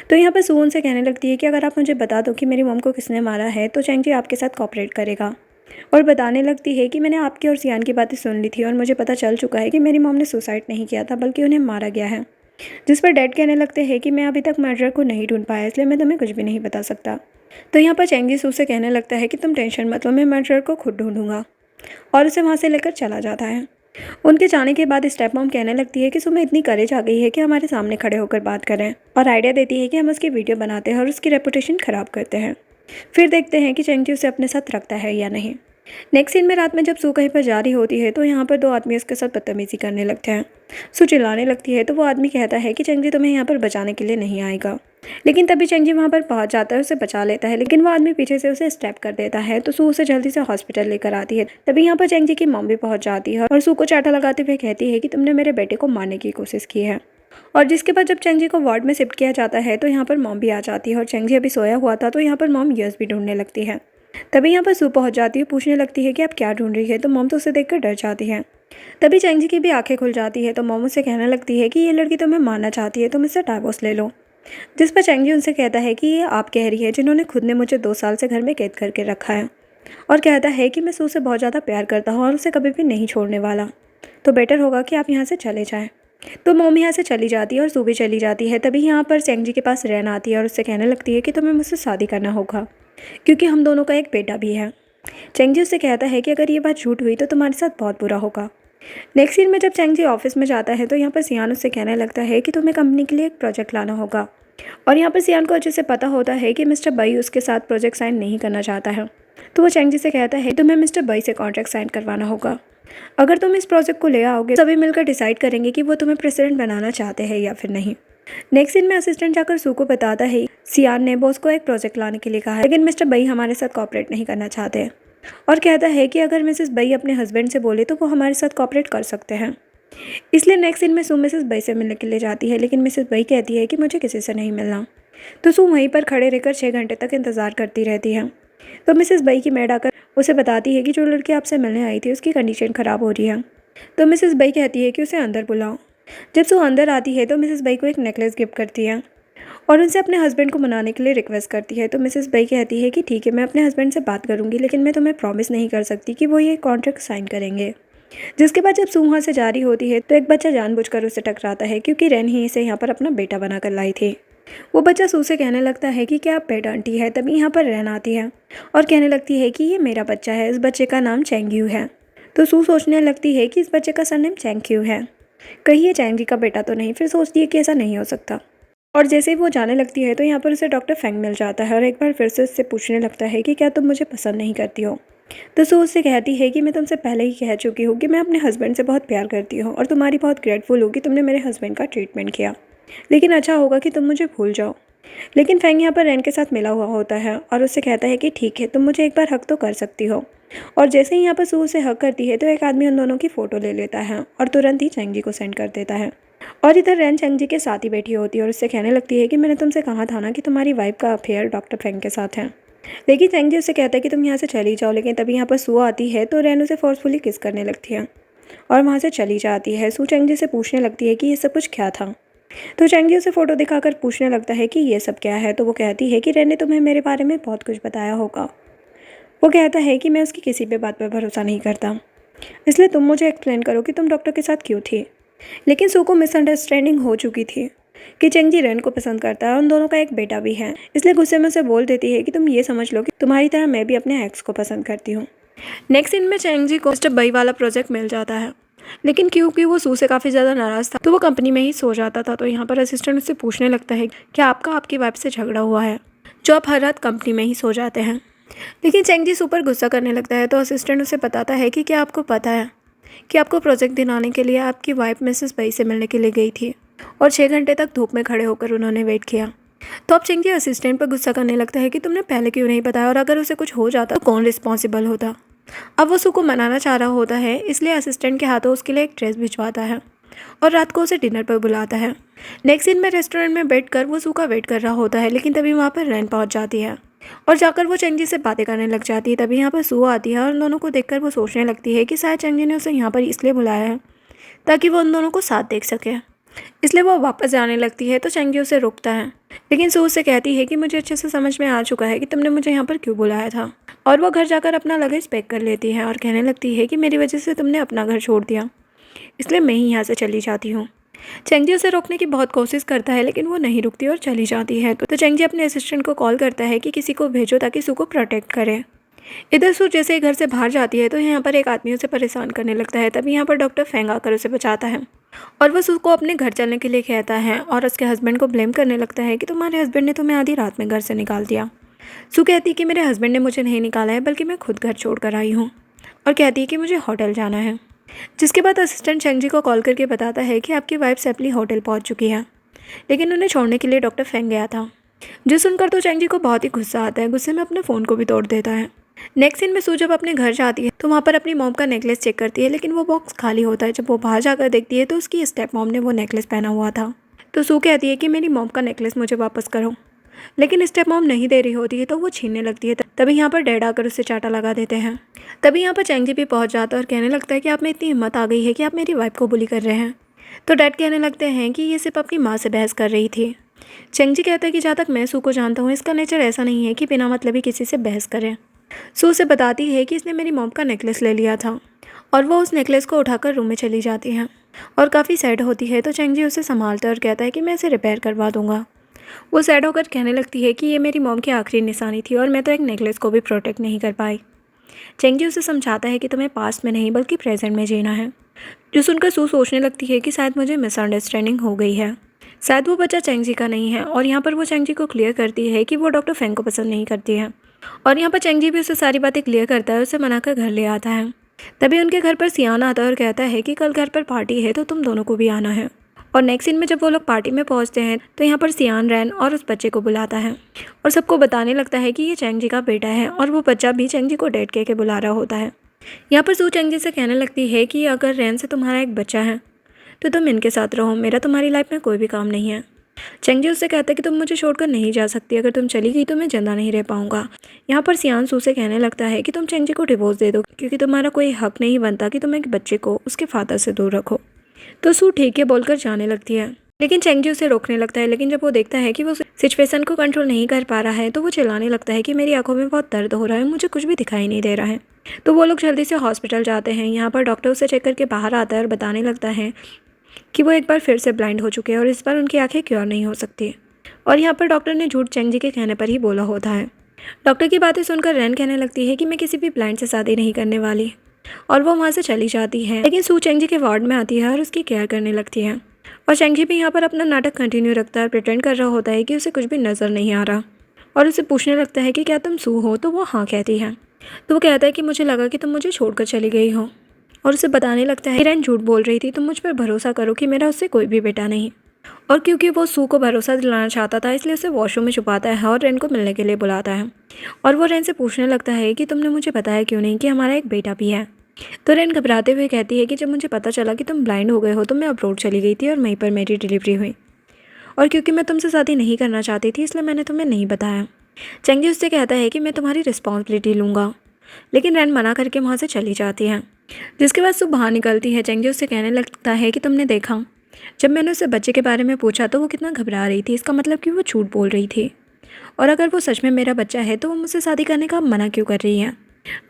तो यहाँ पर सून से कहने लगती है कि अगर आप मुझे बता दो कि मेरी मॉम को किसने मारा है तो चेंगजी आपके साथ कॉपरेट करेगा। और बताने लगती है कि मैंने आपकी और सियान की बातें सुन ली थी और मुझे पता चल चुका है कि मेरी मॉम ने सुसाइड नहीं किया था बल्कि उन्हें मारा गया है। जिस पर डैड कहने लगते हैं कि मैं अभी तक मर्डर को नहीं ढूंढ पाया, इसलिए मैं तुम्हें कुछ भी नहीं बता सकता। तो यहाँ पर चेंगजी सू से कहने लगता है कि तुम टेंशन मत लो, मैं मर्डर को खुद ढूंढूंगा। और उसे वहाँ से लेकर चला जाता है। उनके जाने के बाद स्टेप मॉम कहने लगती है कि सुबह इतनी करेज आ गई है कि हमारे सामने खड़े होकर बात करें, और आइडिया देती है कि हम उसकी वीडियो बनाते हैं और उसकी रेपुटेशन ख़राब करते हैं। फिर देखते हैं कि चेंगजी उसे अपने साथ रखता है या नहीं। नेक्स्ट सीन में रात में जब सू कहीं पर जा रही होती है तो यहाँ पर दो आदमी उसके साथ बदतमीजी करने लगते हैं। सू चिल्लाने लगती है तो वो आदमी कहता है कि चेंगजी तुम्हें यहाँ पर बचाने के लिए नहीं आएगा। लेकिन तभी चेंगजी वहाँ पर पहुँच जाता है, उसे बचा लेता है, लेकिन वो आदमी पीछे से उसे स्टेप कर देता है। तो सू उसे जल्दी से हॉस्पिटल लेकर आती है। तभी यहाँ पर चेंगजी की मॉम भी पहुँच जाती है और सू को चाटा लगाते हुए कहती है कि तुमने मेरे बेटे को मारने की कोशिश की है। और जिसके बाद जब चेंगजी को वार्ड में शिफ्ट किया जाता है तो यहाँ पर मॉम भी आ जाती है और चेंगजी अभी सोया हुआ था तो यहाँ पर मॉम यस भी ढूंढने लगती है। तभी यहाँ पर सू पहुँच जाती है, पूछने लगती है कि आप क्या ढूंढ रही है। तो मॉम तो उसे देखकर डर जाती है। तभी चेंगजी की भी आंखें खुल जाती है तो मॉम उसे कहने लगती है कि ये लड़की तुम्हें मारना चाहती है, तुम इससे डाइवोर्स ले लो। जिस पर चेंगजी उनसे कहता है कि ये आप कह रही है जिन्होंने खुद ने मुझे 2 साल से घर में कैद करके रखा है, और कहता है कि मैं सू से बहुत ज़्यादा प्यार करता हूँ और उसे कभी भी नहीं छोड़ने वाला, तो बेटर होगा कि आप यहाँ से चले जाएँ। तो मॉम यहाँ से चली जाती है और सू भी चली जाती है। तभी यहाँ पर चेंगजी के पास रैन आती है और उससे कहने लगती है कि तुम्हें मुझसे शादी करना होगा क्योंकि हम दोनों का एक बेटा भी है। चेंगजी उससे कहता है कि अगर ये बात झूठ हुई तो तुम्हारे साथ बहुत बुरा होगा। नेक्स्ट सीन में जब चेंगजी ऑफिस में जाता है तो यहाँ पर सियान उससे कहने लगता है कि तुम्हें कंपनी के लिए एक प्रोजेक्ट लाना होगा। और यहाँ पर सियान को अच्छे से पता होता है कि मिस्टर बई उसके साथ प्रोजेक्ट साइन नहीं करना चाहता है। तो वो चेंगजी से कहता है तुम्हें मिस्टर बई से कॉन्ट्रैक्ट साइन करवाना होगा। अगर तुम इस प्रोजेक्ट को ले आओगे सभी मिलकर डिसाइड करेंगे कि वो तुम्हें प्रेसिडेंट बनाना चाहते हैं या फिर नहीं। नेक्स्ट सीन में असिस्टेंट जाकर सू को बताता है सियान ने बॉस को एक प्रोजेक्ट लाने के लिए कहा है, लेकिन मिस्टर बई हमारे साथ कॉपरेट नहीं करना चाहते, और कहता है कि अगर मिसेस बई अपने हस्बैंड से बोले तो वो हमारे साथ कॉपरेट कर सकते हैं। इसलिए नेक्स्ट सीन में सू मिसेस बई से मिलने के लिए जाती है, लेकिन मिसेस बई कहती है कि मुझे किसी से नहीं मिलना। तो सू वहीं पर खड़े रहकर 6 घंटे तक इंतज़ार करती रहती है। तो मिसेस बई की मेड आकर उसे बताती है कि जो लड़की आपसे मिलने आई थी उसकी कंडीशन ख़राब हो रही है। तो मिसेस बई कहती है कि उसे अंदर बुलाओ। जब सू अंदर आती है तो मिसेस बई को एक नेकलेस गिफ्ट करती है और उनसे अपने हस्बैंड को मनाने के लिए रिक्वेस्ट करती है। तो मिसेस बई कहती है कि ठीक है, मैं अपने हस्बैंड से बात करूंगी, लेकिन मैं तुम्हें प्रॉमिस नहीं कर सकती कि वो ये कॉन्ट्रैक्ट साइन करेंगे। जिसके बाद जब सू वहाँ से जारी होती है तो एक बच्चा जानबूझकर उससे टकराता है क्योंकि रैन ही इसे यहाँ पर अपना बेटा बना कर लाई थी। वो बच्चा सू से कहने लगता है कि क्या आप पेट आंटी है। तभी यहाँ पर रैन आती है और कहने लगती है कि ये मेरा बच्चा है, इस बच्चे का नाम चेंगयू है। तो सू सोचने लगती है कि इस बच्चे का सरनेम चेंगक्यू है, कहीं ये चेंगजी का बेटा तो नहीं। फिर सोचती है कि ऐसा नहीं हो सकता। और जैसे ही वो जाने लगती है तो यहाँ पर उसे डॉक्टर फेंग मिल जाता है और एक बार फिर से उससे पूछने लगता है कि क्या तुम मुझे पसंद नहीं करती हो। तो सू उससे कहती है कि मैं तुमसे पहले ही कह चुकी हूँ कि मैं अपने हस्बैंड से बहुत प्यार करती हूँ और तुम्हारी बहुत ग्रेटफुल हूँ कि तुमने मेरे हस्बैंड का ट्रीटमेंट किया, लेकिन अच्छा होगा कि तुम मुझे भूल जाओ। लेकिन फेंग यहाँ पर रैन के साथ मिला हुआ होता है और उससे कहता है कि ठीक है, तुम मुझे एक बार हक तो कर सकती हो। और जैसे ही यहाँ पर सू उसे हक करती है तो एक आदमी उन दोनों की फ़ोटो ले लेता है और तुरंत ही चेंगजी को सेंड कर देता है। और इधर रैन चेंगजी के साथ ही बैठी होती है और उससे कहने लगती है कि मैंने तुमसे कहा था ना कि तुम्हारी वाइफ का अफेयर डॉक्टर फेंग के साथ है। लेकिन चेंगजी उससे कहता है कि तुम यहाँ से चली जाओ। लेकिन तभी यहाँ पर सू आती है तो रैन उसे फोर्सफुली किस करने लगती है और वहाँ से चली जाती है। सू चेंगजी से पूछने लगती है कि ये सब कुछ क्या था। तो चेंगजी उसे फ़ोटो दिखाकर पूछने लगता है कि ये सब क्या है। तो वो कहती है कि रैन ने तुम्हें मेरे बारे में बहुत कुछ बताया होगा। वो कहता है कि मैं उसकी किसी भी बात पर भरोसा नहीं करता, इसलिए तुम मुझे एक्सप्लेन करो कि तुम डॉक्टर के साथ क्यों थी। लेकिन सू को मिसअंडरस्टैंडिंग हो चुकी थी कि चेंजी रेन को पसंद करता है और उन दोनों का एक बेटा भी है। इसलिए गुस्से में उसे बोल देती है कि तुम ये समझ लो कि तुम्हारी तरह मैं भी अपने एक्स को पसंद करती हूँ। नेक्स्ट सीन में चेंजी को मिस्टर बई वाला प्रोजेक्ट मिल जाता है, लेकिन क्योंकि वो सू से काफ़ी ज़्यादा नाराज़ था तो वो कंपनी में ही सो जाता था। तो यहाँ पर असिस्टेंट उससे पूछने लगता है कि आपकी वाइफ से झगड़ा हुआ है जो आप हर रात कंपनी में ही सो जाते हैं। लेकिन चेंजी सुपर गुस्सा करने लगता है। तो असिस्टेंट उसे बताता है कि क्या आपको पता है कि आपको प्रोजेक्ट दिलाने के लिए आपकी वाइफ मिसेस बई से मिलने के लिए गई थी और 6 घंटे तक धूप में खड़े होकर उन्होंने वेट किया। तो अब चेंजी असिस्टेंट पर गुस्सा करने लगता है कि तुमने पहले क्यों नहीं बताया, और अगर उसे कुछ हो जाता तो कौन रिस्पॉन्सिबल होता। अब वो सू को मनाना चाह रहा होता है, इसलिए असिस्टेंट के हाथों उसके लिए एक ड्रेस भिजवाता है और रात को उसे डिनर पर बुलाता है। नेक्स्ट सीन में रेस्टोरेंट में बैठकर वो सू का वेट कर रहा होता है, लेकिन तभी वहाँ पर रैन पहुँच जाती है और जाकर वो चेंजी से बातें करने लग जाती है। तभी यहाँ पर सू आती है और उन दोनों को देखकर वो सोचने लगती है कि शायद चेंजी ने उसे यहाँ पर इसलिए बुलाया है ताकि वो उन दोनों को साथ देख सके। इसलिए वो वापस जाने लगती है तो चेंजी उसे रोकता है, लेकिन सू उसे कहती है कि मुझे अच्छे से समझ में आ चुका है कि तुमने मुझे यहाँ पर क्यों बुलाया था। और वो घर जाकर अपना लगेज पैक कर लेती है और कहने लगती है कि मेरी वजह से तुमने अपना घर छोड़ दिया, इसलिए मैं ही यहाँ से चली जाती हूँ। चेंजी उसे रोकने की बहुत कोशिश करता है, लेकिन वो नहीं रुकती और चली जाती है। तो चेंजी अपने असिस्टेंट को कॉल करता है कि किसी को भेजो ताकि सू को प्रोटेक्ट करे। इधर सू जैसे ही घर से बाहर जाती है तो यहाँ पर एक आदमी उसे परेशान करने लगता है। तभी यहाँ पर डॉक्टर फेंग आकर उसे बचाता है और वो सू को अपने घर चलने के लिए कहता है और उसके हस्बैंड को ब्लेम करने लगता है कि तुम्हारे हस्बैंड ने तुम्हें आधी रात में घर से निकाल दिया। सू कहती है कि मेरे हस्बैंड ने मुझे नहीं निकाला है, बल्कि मैं खुद घर छोड़ कर आई हूँ, और कहती है कि मुझे होटल जाना है। जिसके बाद असिस्टेंट चेंजी को कॉल करके बताता है कि आपकी वाइफ सेफली होटल पहुँच चुकी है, लेकिन उन्हें छोड़ने के लिए डॉक्टर फेंग गया था। जो सुनकर तो चेंजी को बहुत ही गुस्सा आता है, गुस्से में अपने फ़ोन को भी तोड़ देता है। नेक्स्ट सीन में सू जब अपने घर जाती है तो वहाँ पर अपनी मॉम का नेकलेस चेक करती है, लेकिन वो बॉक्स खाली होता है। जब वो बाहर जाकर देखती है तो उसकी स्टेप मॉम ने वो नेकलेस पहना हुआ था। तो सू कहती है कि मेरी मॉम का नेकलेस मुझे वापस करो, लेकिन स्टेप मॉम नहीं दे रही होती है तो वो छीनने लगती है। तभी यहाँ पर डैड आकर उससे चाटा लगा देते हैं। तभी यहाँ पर चेंजी भी पहुँच जाता है और कहने लगता है कि आप में इतनी हिम्मत आ गई है कि आप मेरी वाइफ को बुली कर रहे हैं। तो डैड कहने लगते हैं कि ये सिर्फ अपनी माँ से बहस कर रही थी। चेंजी कहता है कि जहाँ तक मैं सू को जानता हूँ इसका नेचर ऐसा नहीं है कि बिना मतलब ही किसी से बहस करे। सू उसे बताती है कि इसने मेरी मॉम का नेकलेस ले लिया था, और वो उस नेकलेस को उठाकर रूम में चली जाती है और काफ़ी सैड होती है। तो चेंजी उसे संभालता है और कहता है कि मैं इसे रिपेयर करवा दूंगा। वो सैड होकर कहने लगती है कि ये मेरी मॉम की आखिरी निशानी थी और मैं तो एक नेकलेस को भी प्रोटेक्ट नहीं कर पाई। चेंजी उसे समझाता है कि तुम्हें पास्ट में नहीं बल्कि प्रेजेंट में जीना है। जो सुनकर सू सोचने लगती है कि शायद मुझे मिसअंडरस्टैंडिंग हो गई है, शायद वो बच्चा चेंजी का नहीं है। और यहाँ पर वो चेंजी को क्लियर करती है कि वो डॉक्टर फेंग को पसंद नहीं करती है, और यहाँ पर चेंजी भी उसे सारी बातें क्लियर करता है, उसे मनाकर घर ले आता है। तभी उनके घर पर सियान आता है और कहता है कि कल घर पर पार्टी है तो तुम दोनों को भी आना है। और नेक्स्ट सीन में जब वो लोग पार्टी में पहुंचते हैं तो यहाँ पर सियान रैन और उस बच्चे को बुलाता है और सबको बताने लगता है कि ये चेंजी का बेटा है, और वो बच्चा भी चेंजी को डैड कह के बुला रहा होता है। यहाँ पर सू चेंजी से कहने लगती है कि अगर रैन से तुम्हारा एक बच्चा है तो तुम इनके साथ रहो, मेरा तुम्हारी लाइफ में कोई भी काम नहीं है। चेंजी उससे कहता है कि तुम मुझे छोड़कर नहीं जा सकती, अगर तुम चली गई तो मैं जिंदा नहीं रह पाऊंगा। यहाँ पर सियान सू से कहने लगता है कि तुम चेंजी को डिवोर्स दे दो, क्योंकि तुम्हारा कोई हक नहीं बनता कि तुम एक बच्चे को उसके फादर से दूर रखो। तो सू ठीक है बोलकर जाने लगती है, लेकिन चेंजी उसे रोकने लगता है। लेकिन जब वो देखता है कि वो सिचुएशन को कंट्रोल नहीं कर पा रहा है तो वो चिल्लाने लगता है कि मेरी आंखों में बहुत दर्द हो रहा है, मुझे कुछ भी दिखाई नहीं दे रहा है। तो वो लोग जल्दी से हॉस्पिटल जाते हैं। यहाँ पर डॉक्टर उसे चेक करके बाहर आता है और बताने लगता है कि वो एक बार फिर से ब्लाइंड हो चुके हैं और इस बार उनकी आंखें क्योर नहीं हो सकती। और यहाँ पर डॉक्टर ने झूठ चेंजी के कहने पर ही बोला होता है। डॉक्टर की बातें सुनकर रैन कहने लगती है कि मैं किसी भी ब्लाइंड से शादी नहीं करने वाली, और वो वहाँ से चली जाती है। लेकिन सू चेंजी के वार्ड में आती है और उसकी केयर करने लगती है, और चेंजी भी यहाँ पर अपना नाटक कंटिन्यू रखता है, प्रिटेंड कर रहा होता है कि उसे कुछ भी नज़र नहीं आ रहा, और उसे पूछने लगता है कि क्या तुम सू हो। तो वो हाँ कहती है। तो वो कहता है कि मुझे लगा कि तुम मुझे छोड़कर चली गई हो, और उसे बताने लगता है रैन झूठ बोल रही थी, तुम मुझ पर भरोसा करो कि मेरा उससे कोई भी बेटा नहीं। और क्योंकि वो सू को भरोसा दिलाना चाहता था इसलिए उसे वॉशरूम में छुपाता है और रैन को मिलने के लिए बुलाता है, और वो रैन से पूछने लगता है कि तुमने मुझे बताया क्यों नहीं कि हमारा एक बेटा भी है। तो रैन घबराते हुए कहती है कि जब मुझे पता चला कि तुम ब्लाइंड हो गए हो तो मैं अब्रॉड चली गई थी और वहीं पर मेरी डिलीवरी हुई, और क्योंकि मैं तुमसे शादी नहीं करना चाहती थी इसलिए मैंने तुम्हें नहीं बताया। चेंजी उससे कहता है कि मैं तुम्हारी रिस्पॉन्सिबिलिटी लूँगा, लेकिन रैन मना करके वहाँ से चली जाती है। जिसके बाद सुबह बाहर निकलती है। चेंजी उससे कहने लगता है कि तुमने देखा जब मैंने उससे बच्चे के बारे में पूछा तो वो कितना घबरा रही थी, इसका मतलब कि वो झूठ बोल रही थी, और अगर वो सच में मेरा बच्चा है तो वो मुझसे शादी करने का मना क्यों कर रही है।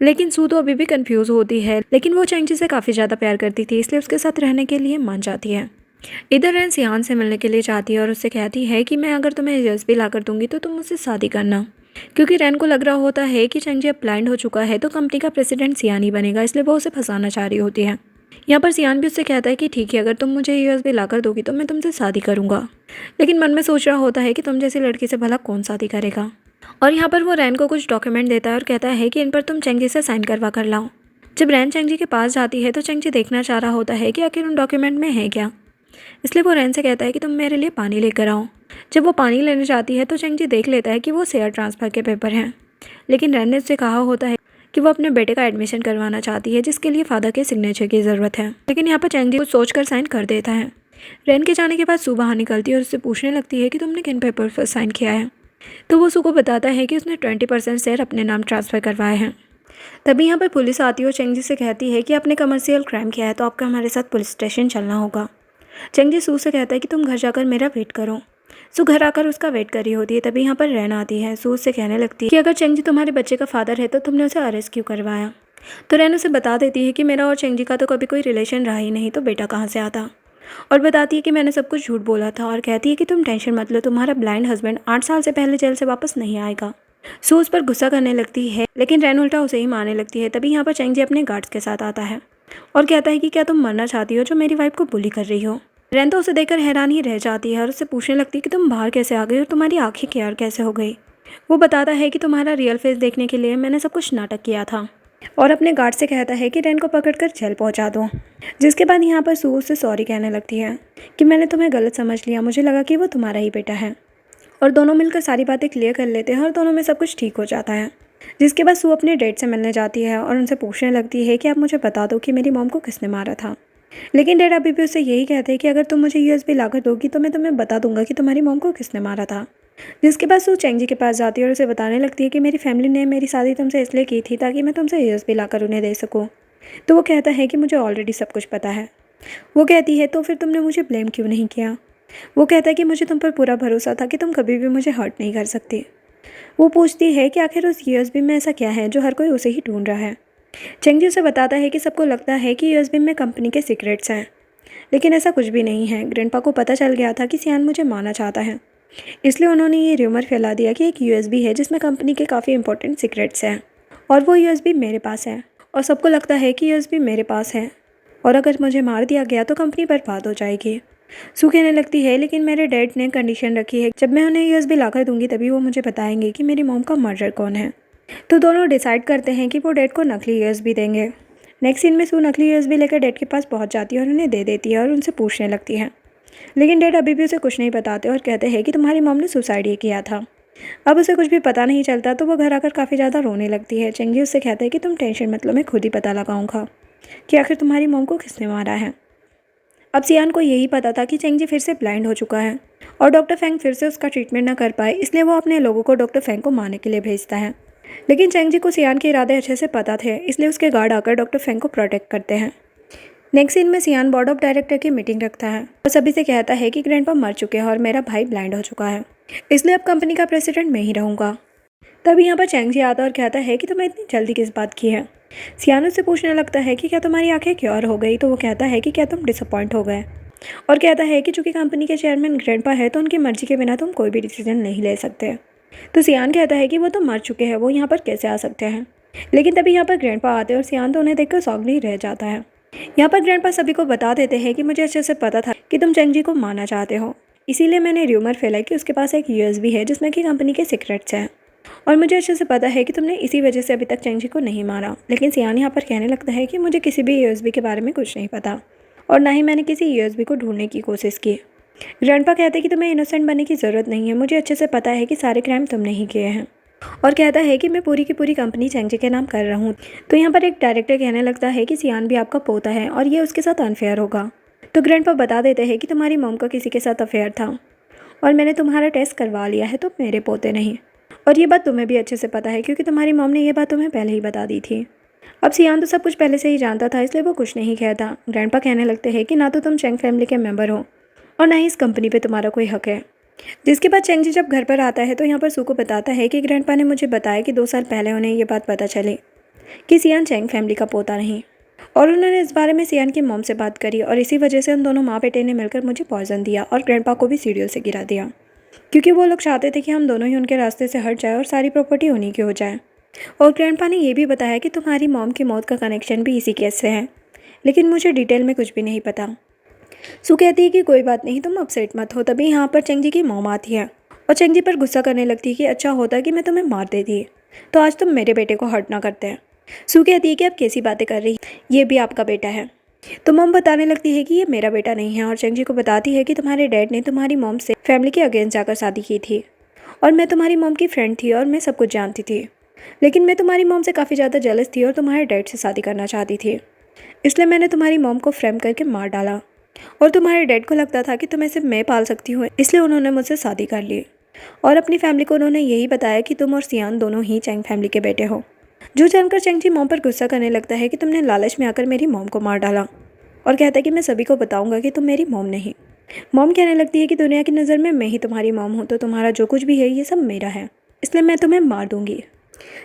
लेकिन सू तो अभी भी कंफ्यूज होती है, लेकिन वो चेंजी से काफ़ी ज़्यादा प्यार करती थी इसलिए उसके साथ रहने के लिए मान जाती है। इधर रैन सियान से मिलने के लिए चाहती है और उससे कहती है कि मैं अगर तुम्हें यूएसबी ला कर दूंगी तो तुम मुझसे शादी करना। क्योंकि रैन को लग रहा होता है कि चंजी अब ब्लाइंड हो चुका है तो कंपनी का प्रेसिडेंट सियान ही बनेगा, इसलिए वो उसे फंसाना चाह रही होती है। यहाँ पर सियान भी उससे कहता है कि ठीक है, अगर तुम मुझे यूएसबी ला कर दोगी तो मैं तुमसे शादी करूँगा। लेकिन मन में सोच रहा होता है कि तुम जैसी लड़की से भला कौन शादी करेगा। और यहाँ पर वो रैन को कुछ डॉक्यूमेंट देता है और कहता है कि इन पर तुम चंगी से साइन करवा कर लाओ। जब रैन चंगी के पास जाती है तो चंगी देखना चाह रहा होता है कि आखिर उन डॉक्यूमेंट में है क्या, इसलिए वो रैन से कहता है कि तुम मेरे लिए पानी लेकर आओ। जब वो पानी लेने जाती है तो चंगी देख लेता है कि वो शेयर ट्रांसफ़र के पेपर हैं। लेकिन रैन ने उससे कहा होता है कि वो अपने बेटे का एडमिशन करवाना चाहती है, जिसके लिए फादर के सिग्नेचर की ज़रूरत है। लेकिन यहाँ पर चंगी कुछ सोचकर साइन कर देता है। रैन के जाने के बाद सू बाहर निकलती है और उससे पूछने लगती है कि तुमने किन पेपर पर साइन किया है। तो वो सू को बताता है कि उसने 20% शेयर अपने नाम ट्रांसफ़र करवाए हैं। तभी यहाँ पर पुलिस आती है और चंगी से कहती है कि आपने कमर्शियल क्राइम किया है तो आपका हमारे साथ पुलिस स्टेशन चलना होगा। चंगी सू से कहता है कि तुम घर जाकर मेरा वेट करो। सू घर आकर उसका वेट कर रही होती है। तभी यहाँ पर रैन आती है। सू उससे कहने लगती है कि अगर चंगी तुम्हारे बच्चे का फादर है तो तुमने उसे अरेस्ट क्यों करवाया। तो रैन उसे बता देती है कि मेरा और चंगी का तो कभी कोई रिलेशन रहा ही नहीं, तो बेटा कहाँ से आता। और बताती है कि मैंने सब कुछ झूठ बोला था और कहती है कि तुम टेंशन मत लो, तुम्हारा ब्लाइंड हस्बैंड 8 साल से पहले जेल से वापस नहीं आएगा। सू उस पर गुस्सा करने लगती है, लेकिन रैन उल्टा उसे ही मारने लगती है। तभी यहाँ पर चंगी अपने गार्ड्स के साथ आता है और कहता है कि क्या तुम मरना चाहती हो जो मेरी वाइफ को बुली कर रही हो। रैन तो उसे देखकर हैरान ही रह जाती है और उससे पूछने लगती है कि तुम बाहर कैसे आ गई और तुम्हारी आंखें क्लियर कैसे हो गई। वो बताता है कि तुम्हारा रियल फेस देखने के लिए मैंने सब कुछ नाटक किया था और अपने गार्ड से कहता है कि रैन को पकड़कर जेल पहुंचा दो। जिसके बाद यहाँ पर सू उससे सॉरी कहने लगती है कि मैंने तुम्हें गलत समझ लिया, मुझे लगा कि वो तुम्हारा ही बेटा है। और दोनों मिलकर सारी बातें क्लियर कर लेते हैं और दोनों में सब कुछ ठीक हो जाता है। जिसके बाद सू अपने डैड से मिलने जाती है और उनसे पूछने लगती है कि आप मुझे बता दो कि मेरी मॉम को किसने मारा था। लेकिन डैड अभी भी उससे यही कहते हैं कि अगर तुम मुझे यूएसबी लाकर दोगी तो मैं तुम्हें बता दूंगा कि तुम्हारी मॉम को किसने मारा था। जिसके बाद सू चेंजी के पास जाती है और उसे बताने लगती है कि मेरी फैमिली ने मेरी शादी तुमसे इसलिए की थी ताकि मैं तुमसे यूएसबी लाकर उन्हें दे सकूँ। तो वो कहता है कि मुझे ऑलरेडी सब कुछ पता है। वो कहती है तो फिर तुमने मुझे ब्लेम क्यों नहीं किया। वो कहता है कि मुझे तुम पर पूरा भरोसा था कि तुम कभी भी मुझे हर्ट नहीं कर सकती। वो पूछती है कि आखिर उस यूएसबी में ऐसा क्या है जो हर कोई उसे ही ढूंढ रहा है। चेंजी उसे बताता है कि सबको लगता है कि यूएसबी में कंपनी के सीक्रेट्स हैं, लेकिन ऐसा कुछ भी नहीं है। ग्रैंडपा को पता चल गया था कि सियान मुझे मारना चाहता है, इसलिए उन्होंने ये र्यूमर फैला दिया कि एक यूएसबी है जिसमें कंपनी के काफ़ी इंपॉर्टेंट सीक्रेट्स हैं और वो यूएसबी मेरे पास है। और सबको लगता है कि यूएसबी मेरे पास है और अगर मुझे मार दिया गया तो कंपनी बर्बाद हो जाएगी। सू कहने लगती है लेकिन मेरे डैड ने कंडीशन रखी है, जब मैं उन्हें यूएसबी लाकर दूंगी तभी वो मुझे बताएंगे कि मेरी मॉम का मर्डर कौन है। तो दोनों डिसाइड करते हैं कि वो डैड को नकली यूएसबी देंगे। नेक्स्ट सीन में सू नकली यूएसबी लेकर डैड के पास पहुंच जाती है और उन्हें दे देती है और उनसे पूछने लगती है। लेकिन डैड अभी भी उसे कुछ नहीं बताते और कहते हैं कि तुम्हारी मॉम ने सुसाइड ही किया था। अब उसे कुछ भी पता नहीं चलता तो वो घर आकर काफ़ी ज़्यादा रोने लगती है। चेंगी उससे कहता है कि तुम टेंशन मत लो, मैं खुद ही पता लगाऊंगा कि आखिर तुम्हारी मॉम को किसने मारा है। अब सियान को यही पता था कि चेंजी फिर से ब्लाइंड हो चुका है और डॉक्टर फेंग फिर से उसका ट्रीटमेंट न कर पाए, इसलिए वो अपने लोगों को डॉक्टर फेंग को मारने के लिए भेजता है। लेकिन चेंजी को सियान के इरादे अच्छे से पता थे, इसलिए उसके गार्ड आकर डॉक्टर फेंग को प्रोटेक्ट करते हैं। नेक्स्ट सीन में सियान बोर्ड ऑफ डायरेक्टर की मीटिंग रखता है और सभी से कहता है कि ग्रैंडपा मर चुके हैं और मेरा भाई ब्लाइंड हो चुका है, इसलिए अब कंपनी का प्रेसिडेंट मैं ही रहूँगा। तभी यहाँ पर चेंजी आता और कहता है कि तुम्हें इतनी जल्दी किस बात की है। सियान उससे पूछने लगता है कि क्या तुम्हारी आंखें क्योर हो गई। तो वो कहता है कि क्या तुम डिसअपॉइंट हो गए और कहता है कि चूंकि कंपनी के चेयरमैन ग्रैंडपा है तो उनकी मर्जी के बिना तुम कोई भी डिसीजन नहीं ले सकते। तो सियान कहता है कि वो तो मर चुके हैं, वो यहाँ पर कैसे आ सकते हैं। लेकिन तभी यहाँ पर ग्रैंडपा आते हैं और सियान तो उन्हें देखकर सौगनी रह जाता है। यहाँ पर ग्रैंडपा सभी को बता देते हैं कि मुझे अच्छे से पता था कि तुम चेंजी को मारना चाहते हो, इसीलिए मैंने र्यूमर फैलाई कि उसके पास एक यूएसबी है जिसमें कि कंपनी के सीक्रेट्स हैं और मुझे अच्छे से पता है कि तुमने इसी वजह से अभी तक चेंजी को नहीं मारा। लेकिन सियान यहाँ पर कहने लगता है कि मुझे किसी भी यूएसबी के बारे में कुछ नहीं पता और ना ही मैंने किसी यूएसबी को ढूंढने की कोशिश की। ग्रैंडपा कहते हैं कि तुम्हें इनोसेंट बनने की ज़रूरत नहीं है, मुझे अच्छे से पता है कि सारे क्राइम तुमने ही किए हैं और कहता है कि मैं पूरी की पूरी कंपनी चेंजी के नाम कर रहा हूँ। तो यहाँ पर एक डायरेक्टर कहने लगता है कि सियान भी आपका पोता है और ये उसके साथ अनफेयर होगा। तो ग्रैंडपा बता देते हैं कि तुम्हारी मॉम का किसी के साथ अफेयर था और मैंने तुम्हारा टेस्ट करवा लिया है, तो मेरे पोते नहीं। और ये बात तुम्हें भी अच्छे से पता है क्योंकि तुम्हारी मॉम ने ये बात तुम्हें पहले ही बता दी थी। अब सियान तो सब कुछ पहले से ही जानता था, इसलिए वो कुछ नहीं कहता। ग्रैंडपा कहने लगते हैं कि ना तो तुम चेंग फैमिली के मेंबर हो और ना ही इस कंपनी पे तुम्हारा कोई हक है। जिसके बाद चेंजी जब घर पर आता है तो यहाँ पर सू को बताता है कि ग्रैंडपा ने मुझे बताया कि 2 साल पहले उन्हें ये बात पता चली कि सियान चेंग फैमिली का पोता नहीं और उन्होंने इस बारे में सियान की मॉम से बात करी और इसी वजह से उन दोनों माँ बेटे ने मिलकर मुझे पॉइजन दिया और ग्रैंडपा को भी सीढ़ियों से गिरा दिया, क्योंकि वो लोग चाहते थे कि हम दोनों ही उनके रास्ते से हट जाए और सारी प्रॉपर्टी उन्हीं की हो जाए। और ग्रैंडपा ने ये भी बताया कि तुम्हारी मॉम की मौत का कनेक्शन भी इसी केस से है, लेकिन मुझे डिटेल में कुछ भी नहीं पता। सू कहती है कि कोई बात नहीं, तुम अपसेट मत हो। तभी यहाँ पर चेंगजी की मॉम आती है और चेंगजी पर गुस्सा करने लगती है कि अच्छा होता कि मैं तुम्हें मार देती, तो आज तुम मेरे बेटे को हर्ट ना करते हैं। सू कहती है कि आप कैसी बातें कर रही, ये भी आपका बेटा है। तो मॉम बताने लगती है कि ये मेरा बेटा नहीं है और चेंगजी को बताती है कि तुम्हारे डैड ने तुम्हारी मॉम से फैमिली के अगेंस्ट जाकर शादी की थी और मैं तुम्हारी मॉम की फ्रेंड थी और मैं सब कुछ जानती थी, लेकिन मैं तुम्हारी मॉम से काफ़ी ज़्यादा जेलस थी और तुम्हारे डैड से शादी करना चाहती थी, इसलिए मैंने तुम्हारी मॉम को फ्रेम करके मार डाला। और तुम्हारे डैड को लगता था कि तुम्हें सिर्फ मैं पाल सकती हूँ, इसलिए उन्होंने मुझसे शादी कर ली और अपनी फैमिली को उन्होंने यही बताया कि तुम और सियान दोनों ही चैंग फैमिली के बेटे हो। जो जानकर चेंगजी मॉम पर गुस्सा करने लगता है कि तुमने लालच में आकर मेरी मॉम को मार डाला और कहता है कि मैं सभी को बताऊंगा कि तुम मेरी मॉम नहीं। मॉम कहने लगती है कि दुनिया की नज़र में मैं ही तुम्हारी मॉम हूँ, तो तुम्हारा जो कुछ भी है ये सब मेरा है, इसलिए मैं तुम्हें मार दूंगी।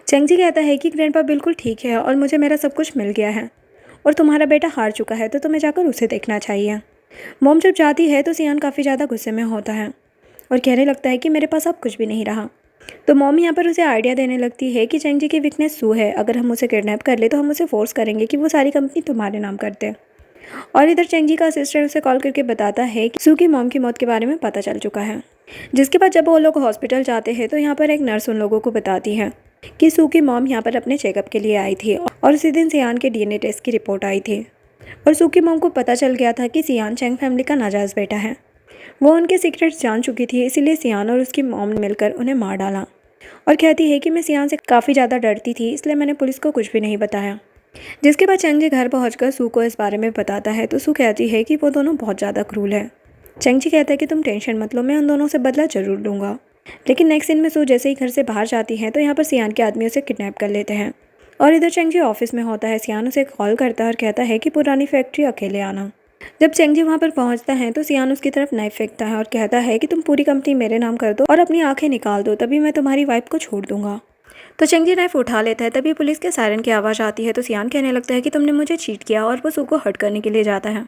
चेंगजी कहता है कि ग्रैंडपा बिल्कुल ठीक है और मुझे मेरा सब कुछ मिल गया है और तुम्हारा बेटा हार चुका है, तो तुम्हें जाकर उसे देखना चाहिए। मॉम जब जाती है तो सियान काफ़ी ज़्यादा गुस्से में होता है और कहने लगता है कि मेरे पास अब कुछ भी नहीं रहा। तो मॉम यहाँ पर उसे आइडिया देने लगती है कि चेंगजी की वीकनेस सू है, अगर हम उसे किडनैप कर ले तो हम उसे फोर्स करेंगे कि वो सारी कंपनी तुम्हारे नाम कर दे। और इधर चेंगजी का असिस्टेंट उसे कॉल करके बताता है कि सू की मॉम की मौत के बारे में पता चल चुका है। जिसके बाद जब वो लोग हॉस्पिटल जाते हैं तो यहाँ पर एक नर्स उन लोगों को बताती है कि सू की मॉम यहाँ पर अपने चेकअप के लिए आई थी और उसी दिन सियान के डीएनए टेस्ट की रिपोर्ट आई थी और सू की मॉम को पता चल गया था कि सियान चैंग फैमिली का नाजायज़ बेटा है। वो उनके सीक्रेट्स जान चुकी थी, इसीलिए सियान और उसकी मॉम ने मिलकर उन्हें मार डाला और कहती है कि मैं सियान से काफ़ी ज़्यादा डरती थी, इसलिए मैंने पुलिस को कुछ भी नहीं बताया। जिसके बाद चेंगजी घर पहुंचकर सू को इस बारे में बताता है तो सू कहती है कि वो दोनों बहुत ज़्यादा क्रूल है। चेंगजी कहता है कि तुम टेंशन मत लो, मैं उन दोनों से बदला जरूर लूँगा। लेकिन नेक्स्ट सीन में सू जैसे ही घर से बाहर जाती है तो यहाँ पर सियान के आदमी उसे किडनैप कर लेते हैं और इधर चेंगजी ऑफिस में होता है। सियान उसे कॉल करता है और कहता है कि पुरानी फैक्ट्री अकेले आना। जब चेंगजी वहाँ पर पहुँचता है तो सियान उसकी तरफ नाइफ फेंकता है और कहता है कि तुम पूरी कंपनी मेरे नाम कर दो और अपनी आंखें निकाल दो, तभी मैं तुम्हारी वाइफ को छोड़ दूंगा। तो चेंगजी नाइफ उठा लेता है, तभी पुलिस के सायरन की आवाज़ आती है। तो सियान कहने लगता है कि तुमने मुझे चीट किया और वो सू को हर्ट करने के लिए जाता है,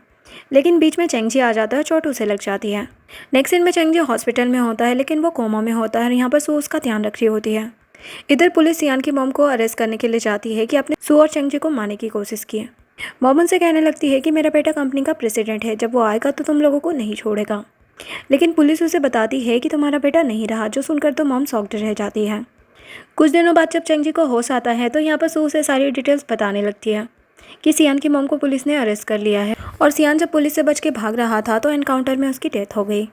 लेकिन बीच में चेंगजी आ जाता है, चोट उसे लग जाती है। नेक्स्ट सीन में चेंगजी हॉस्पिटल में होता है, लेकिन वो कोमा में होता है और यहाँ पर सू उसका ध्यान रख रही होती है। इधर पुलिस सियान की मॉम को अरेस्ट करने के लिए जाती है कि आपने सू और चेंगजी को मारने की कोशिश की है। मॉम उनसे कहने लगती है कि मेरा बेटा कंपनी का प्रेसिडेंट है, जब वो आएगा तो तुम लोगों को नहीं छोड़ेगा। लेकिन पुलिस उसे बताती है कि तुम्हारा बेटा नहीं रहा, जो सुनकर तो मॉम शॉक्ड रह जाती है। कुछ दिनों बाद जब चेंगजी को होश आता है तो यहाँ पर सू उसे सारी डिटेल्स बताने लगती है कि सियान की मॉम को पुलिस ने अरेस्ट कर लिया है और सियान जब पुलिस से बच के भाग रहा था तो एनकाउंटर में उसकी डेथ हो गई।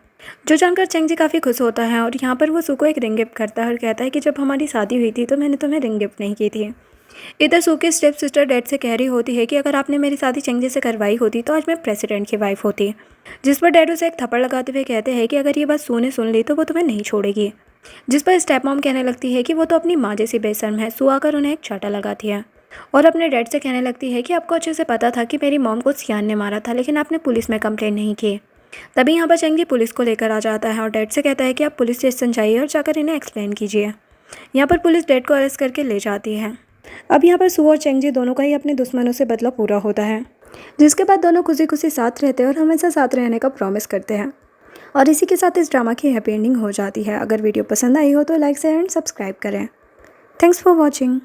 जो जानकर चेंगजी काफ़ी खुश होता है और यहाँ पर वो सू को एक रिंग गिफ्ट करता है और कहता है कि जब हमारी शादी हुई थी तो मैंने तुम्हें रिंग गिफ्ट नहीं की थी। इधर सू की स्टेप सिस्टर डैड से कह रही होती है कि अगर आपने मेरी शादी चेंगजी से करवाई होती तो आज मैं प्रेसिडेंट की वाइफ होती। जिस पर डैड उसे एक थप्पड़ लगाते हुए कहते हैं कि अगर ये बात सू ने सुन ली तो वो तुम्हें नहीं छोड़ेगी। जिस पर स्टेप मॉम कहने लगती है कि वो तो अपनी माँ जैसी बेशर्म है। सू आकर उन्हें एक चाटा लगाती है और अपने डैड से कहने लगती है कि आपको अच्छे से पता था कि मेरी मॉम को सियान ने मारा था, लेकिन आपने पुलिस में कंप्लेंट नहीं की। तभी यहाँ पर चेंगजी पुलिस को लेकर आ जाता है और डैड से कहता है कि आप पुलिस स्टेशन जाइए और जाकर इन्हें एक्सप्लेन कीजिए। यहाँ पर पुलिस डैड को अरेस्ट करके ले जाती है। अब यहाँ पर सू और चेंगजी दोनों का ही अपने दुश्मनों से बदला पूरा होता है, जिसके बाद दोनों खुशी खुशी साथ रहते हैं और हमेशा साथ रहने का प्रॉमिस करते हैं। और इसी के साथ इस ड्रामा की हैप्पी एंडिंग हो जाती है। अगर वीडियो पसंद आई हो तो लाइक शेयर एंड सब्सक्राइब करें। Thanks for watching.